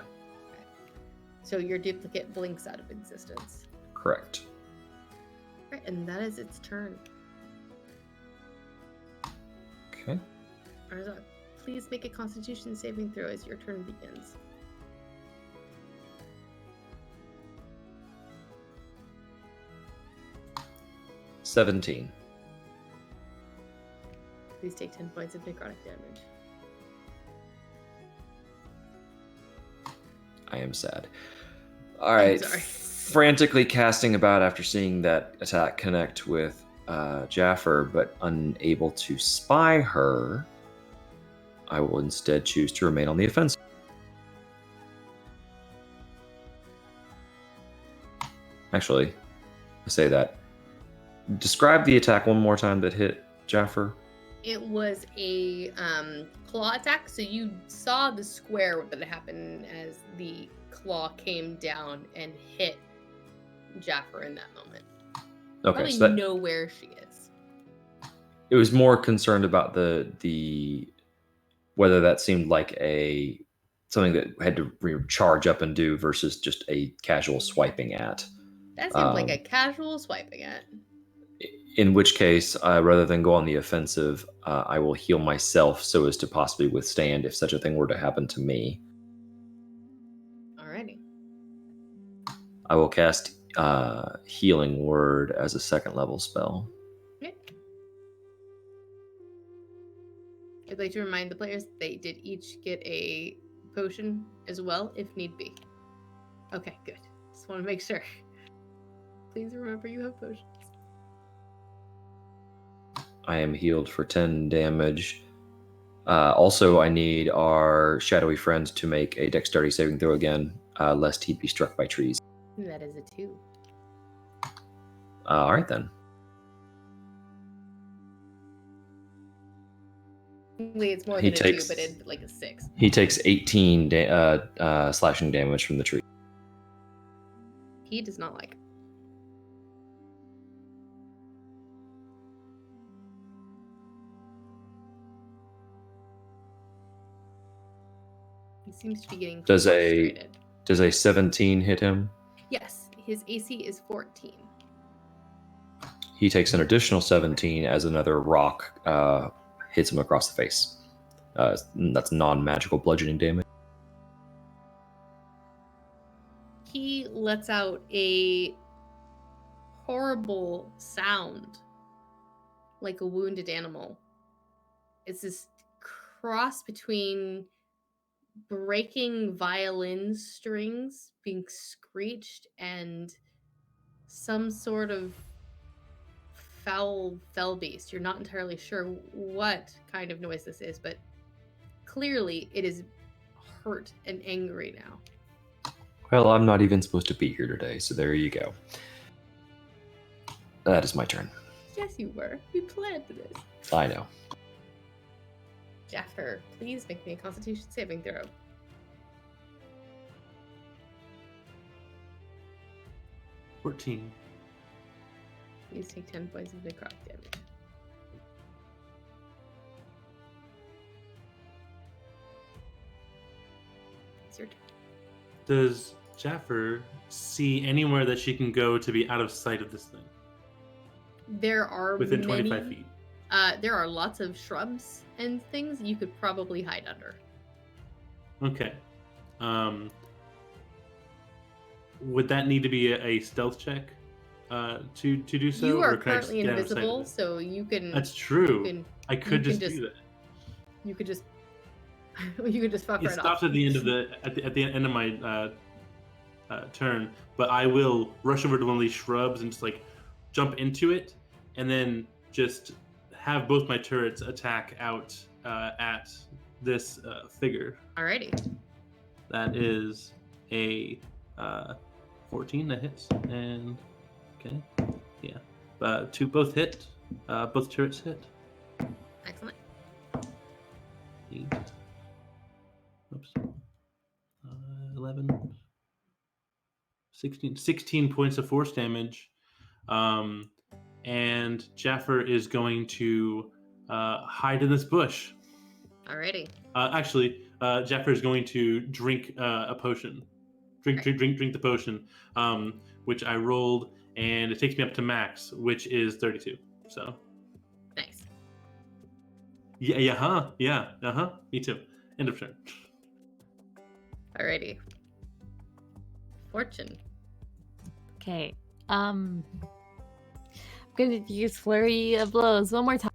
So your duplicate blinks out of existence. Correct. Right, and that is its turn. Okay. Arzak, please make a Constitution saving throw as your turn begins. $17. Please take 10 points of necrotic damage. I am sad. All right. sorry. Frantically casting about after seeing that attack connect with Jaffer, but unable to spy her, I will instead choose to remain on the offensive. Actually, I say that. Describe the attack one more time that hit Jaffer. It was a claw attack, so you saw the square that happened as the claw came down and hit Jaffer in that moment. Okay, Probably so know where she is. it was more concerned about the whether that seemed like something that had to charge up and do versus just a casual swiping at. That seemed like a casual swiping at. In which case, rather than go on the offensive, I will heal myself so as to possibly withstand if such a thing were to happen to me. Alrighty. I will cast Healing Word as a second level spell. Okay. I'd like to remind the players they did each get a potion as well, if need be. Okay, good. Just want to make sure. Please remember you have potions. I am healed for 10 damage. Also, I need our shadowy friend to make a dexterity saving throw again, lest he be struck by trees. And that is a 2. All right, then. It's more He than takes- a 2, but it's like a 6. He takes 18 slashing damage from the tree. He does not like it. He seems to be getting Does frustrated. Does a 17 hit him? Yes, his AC is 14. He takes an additional 17 as another rock hits him across the face. That's non-magical bludgeoning damage. lets out a horrible sound like a wounded animal. It's this cross between breaking violin strings being screeched and some sort of foul fell beast. You're not entirely sure what kind of noise this is, but clearly it is hurt and angry now. Well, I'm not even supposed to be here today, so there you go. That is my turn. Yes, you were. We planned this. I know. Jaffer, please make me a Constitution saving throw. $14. Please take 10 points of necrotic damage. It's your turn. Does Jaffer see anywhere that she can go to be out of sight of this thing? There are Within many, 25 feet. There are lots of shrubs and things you could probably hide under. Okay. Would that need to be a stealth check to do so? You are or can I just currently get out of sight of invisible, it? so you can. That's true. You can, I could you just can do that. you could just. You could just fuck It right stops off. at the end of at the end of my turn, but I will rush over to one of these shrubs and just like jump into it, and then just have both my turrets attack out at this figure. Alrighty. That is a 14 that hits, and okay, yeah, both hit, both turrets hit. Excellent. 8. Oops. 11. 16 points of force damage. And Jaffer is going to hide in this bush. Alrighty. Actually, Jaffer is going to drink a potion. Drink the potion, which I rolled, and it takes me up to max, which is 32. So. Nice. Yeah. Me too. End of turn. Alrighty. Fortune. Okay. I'm gonna use flurry of blows one more time.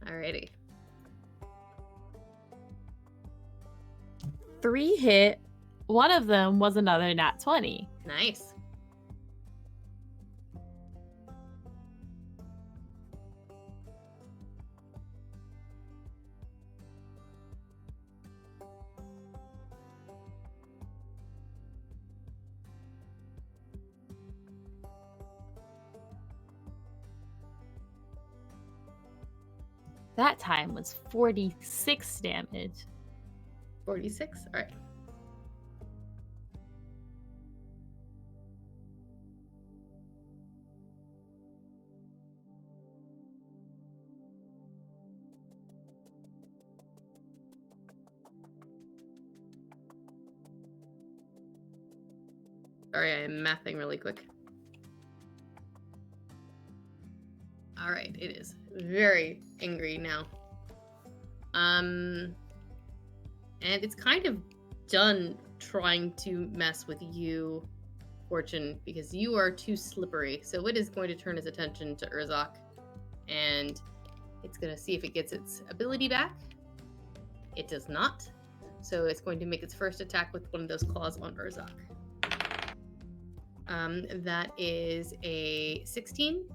Alrighty. 3 hit. One of them was another nat 20. Nice. That time was 46 damage. 46. Alright. Sorry, I am mathing really quick. Alright, it is very angry now. And it's kind of done trying to mess with you, Fortune, because you are too slippery. So it is going to turn its attention to Urzok, and it's going to see if it gets its ability back. It does not. So it's going to make its first attack with one of those claws on Urzok. That is a 16.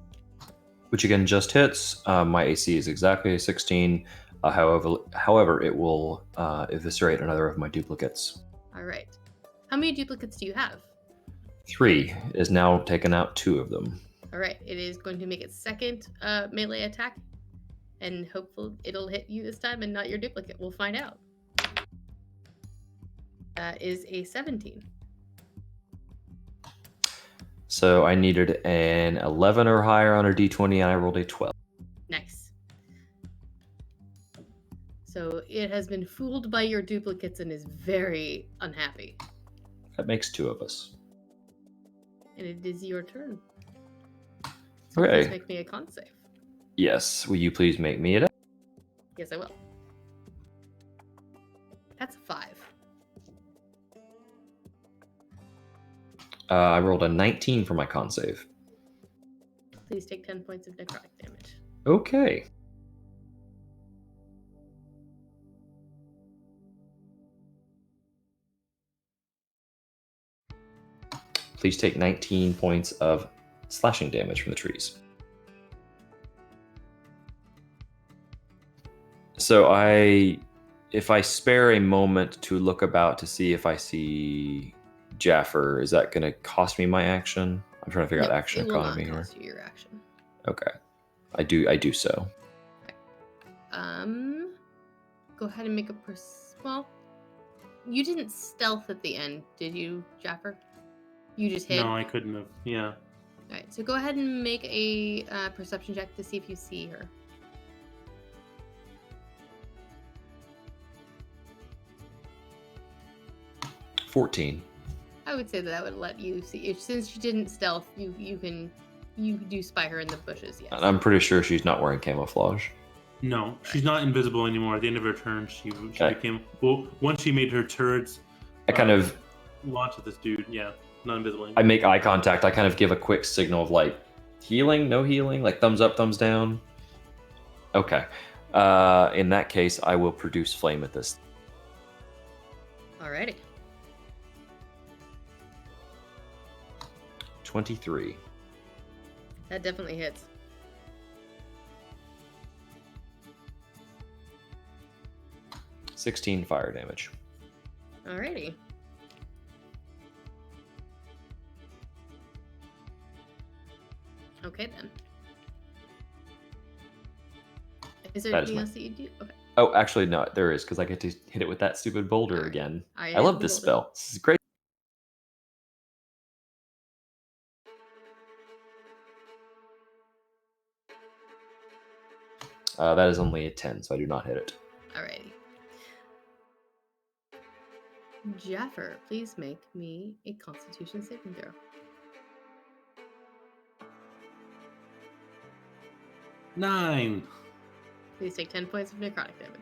Which again just hits. My AC is exactly a 16. However, it will eviscerate another of my duplicates. All right. How many duplicates do you have? 3 is now taken out 2 of them. All right. It is going to make its second melee attack, and hopefully it'll hit you this time and not your duplicate. We'll find out. That is a 17. So I needed an 11 or higher on a d20, and I rolled a 12. Nice. So it has been fooled by your duplicates and is very unhappy. That makes 2 of us. And it is your turn. So Okay. please make me a con save. Yes. Will you please make me it? Yes, I will. That's a 5. I rolled a 19 for my con save. Please take 10 points of necrotic damage. Okay. Please take 19 points of slashing damage from the trees. So if I spare a moment to look about to see if I see Jaffer, is that going to cost me my action? I'm trying to figure out action it will economy not here. cost you your action. Okay, I do so. Go ahead and make a well, you didn't stealth at the end, did you, Jaffer? You just hid? No, I couldn't have. Yeah. Alright, so go ahead and make a perception check to see if you see her. $14. I would say that would let you see. Since she didn't stealth, you do spy her in the bushes, yes. And I'm pretty sure she's not wearing camouflage. No, she's not invisible anymore. At the end of her turn, she Okay. became... Well, once she made her turrets... I kind of... launch at this dude, yeah. Not invisible anymore. I make eye contact. I kind of give a quick signal of like, healing, no healing, like thumbs up, thumbs down. Okay. In that case, I will produce flame at this. Alrighty. 23. That definitely hits. $16 fire damage. Alrighty. Okay then. Is there That is anything my- else that you do? Okay. Oh, actually, no, there is, because I get to hit it with that stupid boulder Alright. again. I I love this boulder. spell. This is great. That is only a 10, so I do not hit it. Alrighty. Jaffer, please make me a Constitution saving throw. Nine. Please take 10 points of necrotic damage.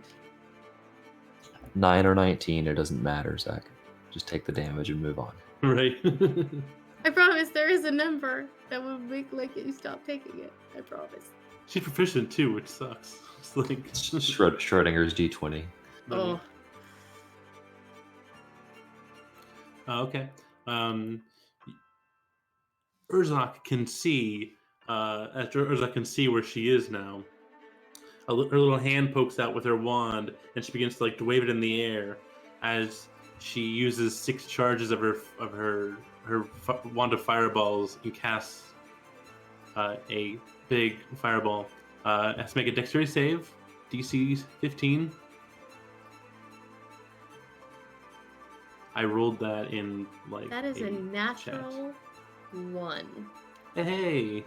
9 or 19, it doesn't matter, Zach. Just take the damage and move on. Right. I promise there is a number that will make like you stop taking it. I promise. She's proficient too, which sucks. It's like... Schrodinger's D20. Oh, Okay. Urzak can see, after Urzak can see where she is now, her little hand pokes out with her wand, and she begins to wave it in the air as she uses 6 charges of her wand of fireballs and casts a big fireball. Has to make a dexterity save, DC 15. I rolled that in that is a natural 1. Hey.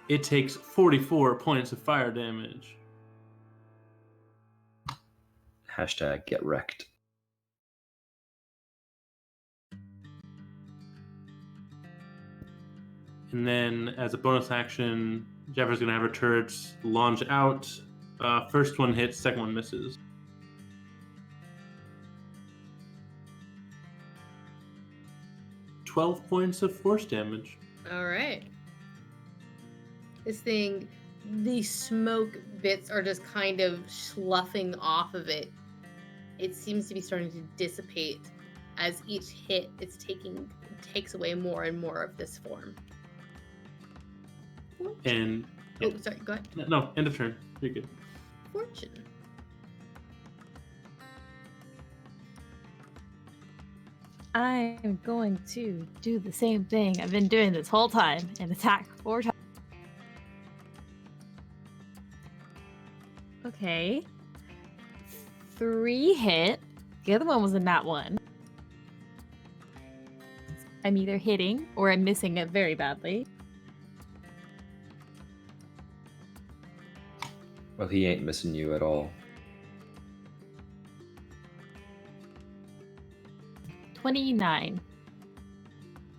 It takes 44 points of fire damage. Hashtag get wrecked. And then, as a bonus action, Jaffer's going to have her turrets launch out. First one hits, second one misses. $12 points of force damage. All right. This thing, the smoke bits are just kind of sloughing off of it. It seems to be starting to dissipate as each hit takes away more and more of this form. And Oh, sorry, go ahead. no, end of turn. You're good. Fortune. I'm going to do the same thing I've been doing this whole time and attack 4 times. Okay. 3 hit. The other one was a nat 1. I'm either hitting or I'm missing it very badly. Well, he ain't missing you at all. 29.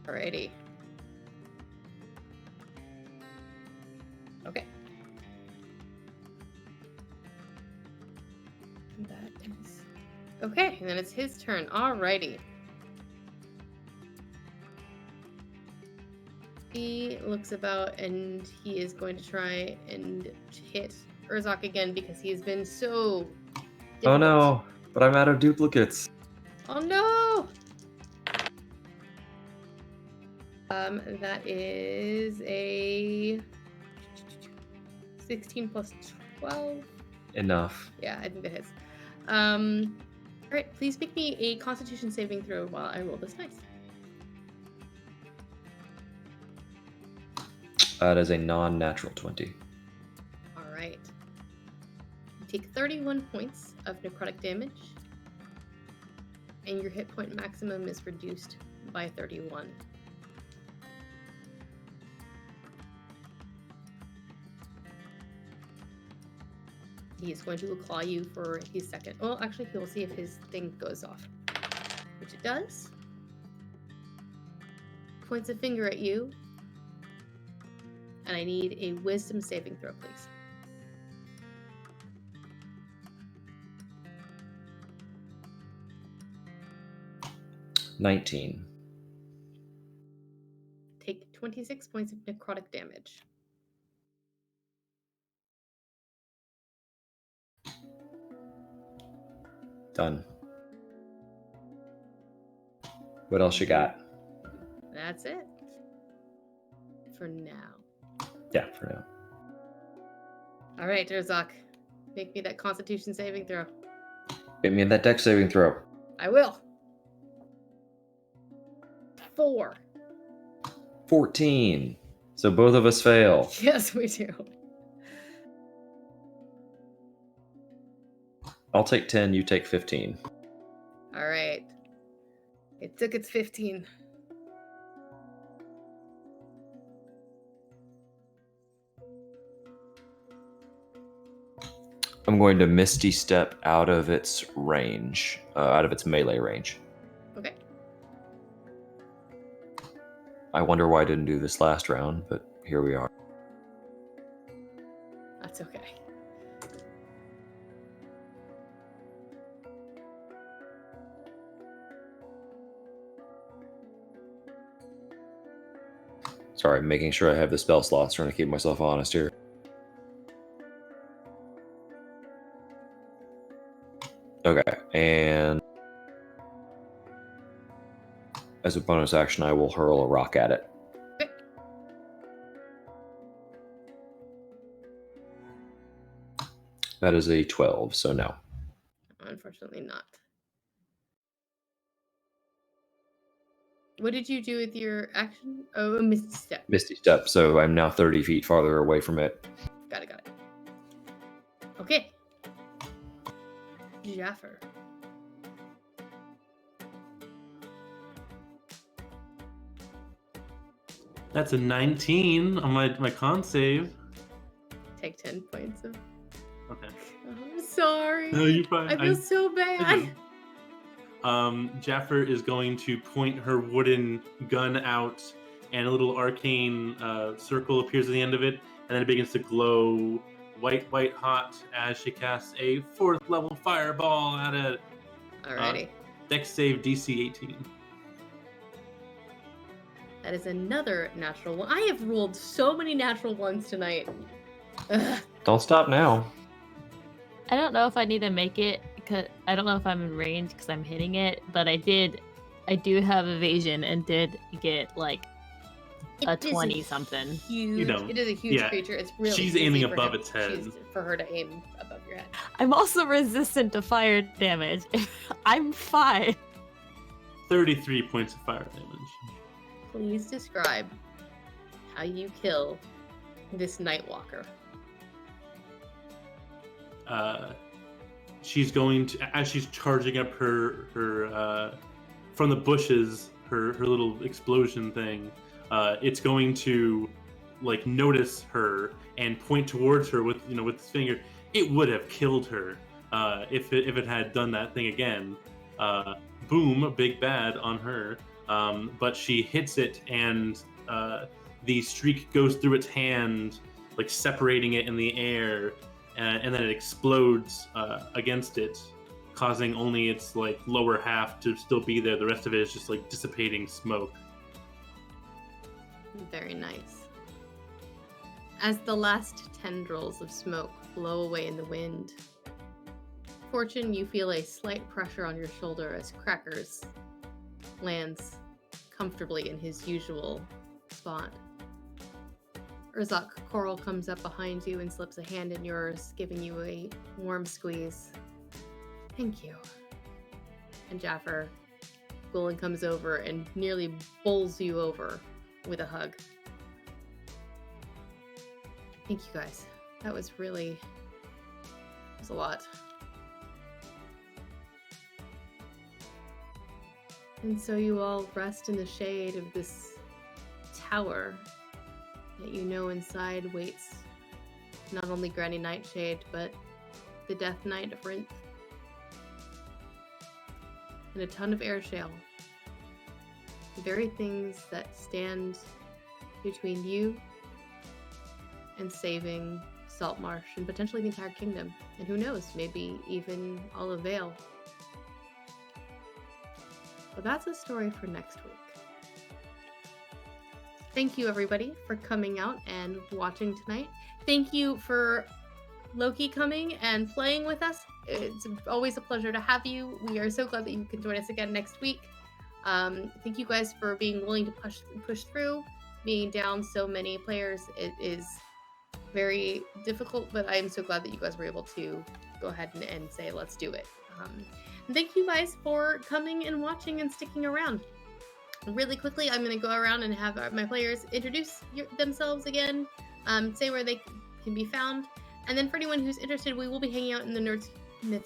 Alrighty. Okay. That is... Okay, and then it's his turn. Alrighty. He looks about and he is going to try and hit Urzok again because he has been so difficult. Oh no, but I'm out of duplicates. Oh no! That is a 16 plus 12. Enough. Yeah, I think that hits. All right, please make me a Constitution saving throw while I roll this dice. That is a non-natural 20. All right. You take 31 points of necrotic damage, and your hit point maximum is reduced by 31. He is going to claw you for his second. Well, actually, he will see if his thing goes off, which it does. Points a finger at you, and I need a wisdom saving throw, please. $19. Take 26 points of necrotic damage. Done. What else you got? That's it. For now. Yeah, for now. All right, Urzok. Make me that Constitution saving throw. Hit me in that dex saving throw. I will. 4. 14. So both of us fail. Yes, we do. I'll take 10, you take 15. All right. It took its 15. I'm going to Misty Step out of its range, out of its melee range. Okay. I wonder why I didn't do this last round, but here we are. That's okay. Sorry, I'm making sure I have the spell slots, trying to keep myself honest here. Okay, and as a bonus action, I will hurl a rock at it. Okay. That is a 12, so no. Unfortunately not. What did you do with your action? Oh, a Misty Step. Misty Step, so I'm now 30 feet farther away from it. Got it. Okay. Jaffer. That's a 19 on my con save. Take 10 points of... Okay. Oh, I'm sorry. No, you're fine. I feel so bad. Jaffer is going to point her wooden gun out, and a little arcane circle appears at the end of it, and then it begins to glow white hot as she casts a 4th level fireball at it. Alrighty. Dex save DC 18. That is another natural one. I have rolled so many natural ones tonight. Ugh. Don't stop now. I don't know if I need to make it because I don't know if I'm in range because I'm hitting it, but I do have evasion and did get like a It is 20 something. Huge. You don't. It is a huge Yeah. creature. It's really She's easy aiming for above him- its head. for her to aim above your head. I'm also resistant to fire damage. I'm fine. 33 points of fire damage. Please describe how you kill this Nightwalker. She's going to, as she's charging up her from the bushes, her little explosion thing, it's going to like notice her and point towards her with its finger. It would have killed her if it had done that thing again. Boom, big bad on her. But she hits it, and the streak goes through its hand, like separating it in the air, and then it explodes against it, causing only its like lower half to still be there. The rest of it is just like dissipating smoke. Very nice. As the last tendrils of smoke blow away in the wind, Fortune, you feel a slight pressure on your shoulder as Crackers lands comfortably in his usual spot. Urzok, Coral comes up behind you and slips a hand in yours, giving you a warm squeeze. Thank you. And Jaffer, Gulen comes over and nearly bowls you over with a hug. Thank you guys. That was a lot. And so you all rest in the shade of this tower that you know inside waits not only Granny Nightshade, but the Death Knight of Rinth. And a ton of air shale. The very things that stand between you and saving Saltmarsh and potentially the entire kingdom. And who knows, maybe even all of Vale. But that's a story for next week. Thank you, everybody, for coming out and watching tonight. Thank you for Loki coming and playing with us. It's always a pleasure to have you. We are so glad that you can join us again next week. Thank you guys for being willing to push through. Being down so many players, it is very difficult, but I am so glad that you guys were able to go ahead and say, let's do it. And thank you guys for coming and watching and sticking around. Really quickly, I'm going to go around and have my players introduce themselves again, say where they can be found. And then for anyone who's interested, we will be hanging out in the Nerdsmith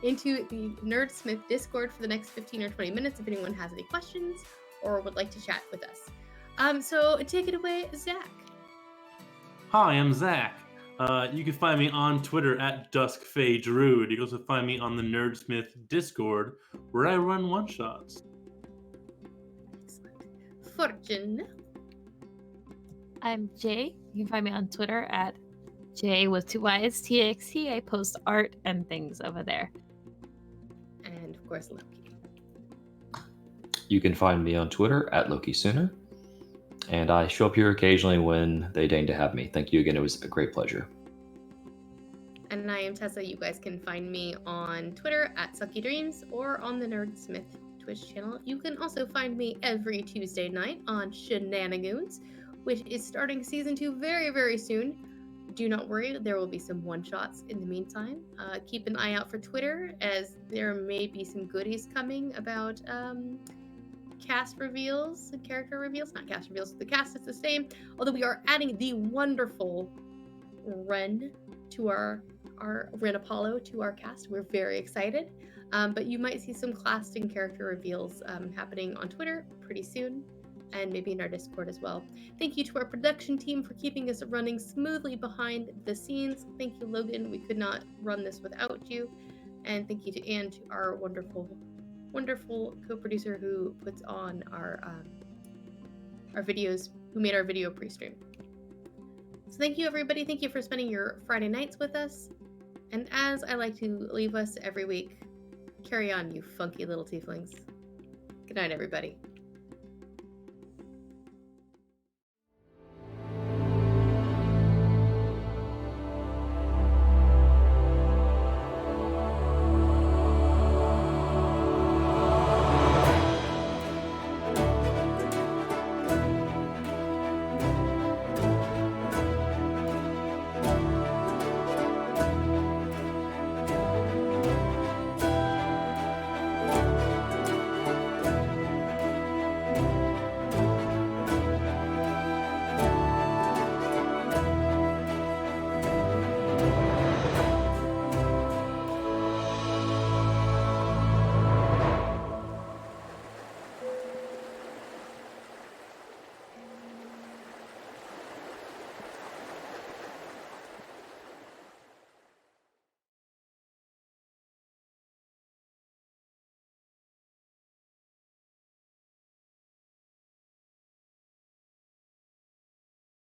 into the Nerdsmith Discord for the next 15 or 20 minutes if anyone has any questions or would like to chat with us. So take it away, Zach. Hi, I'm Zach. You can find me on Twitter at DuskFayDruid. You can also find me on the Nerdsmith Discord, where I run one-shots. Excellent. Fortune. I'm Jay. You can find me on Twitter at Jay with 2 Y's TXT. I post art and things over there. And of course, Loki. You can find me on Twitter at LokiSooner. And I show up here occasionally when they deign to have me. Thank you again. It was a great pleasure. And I am Tessa. You guys can find me on Twitter at Sucky Dreams or on the Nerdsmith Twitch channel. You can also find me every Tuesday night on Shenanigans, which is starting season 2 very, very soon. Do not worry, there will be some one-shots in the meantime. Keep an eye out for Twitter, as there may be some goodies coming about cast reveals and character reveals. Not cast reveals, the cast is the same, although we are adding the wonderful Ren to our Ren Apollo to our cast. We're very excited, but you might see some casting character reveals happening on Twitter pretty soon, and maybe in our Discord as well. Thank you to our production team for keeping us running smoothly behind the scenes. Thank you, Logan. We could not run this without you. And thank you to Anne, to our wonderful co-producer who puts on our videos, who made our video pre-stream. So thank you, everybody. Thank you for spending your Friday nights with us. And as I like to leave us every week, carry on, you funky little tieflings. Good night, everybody.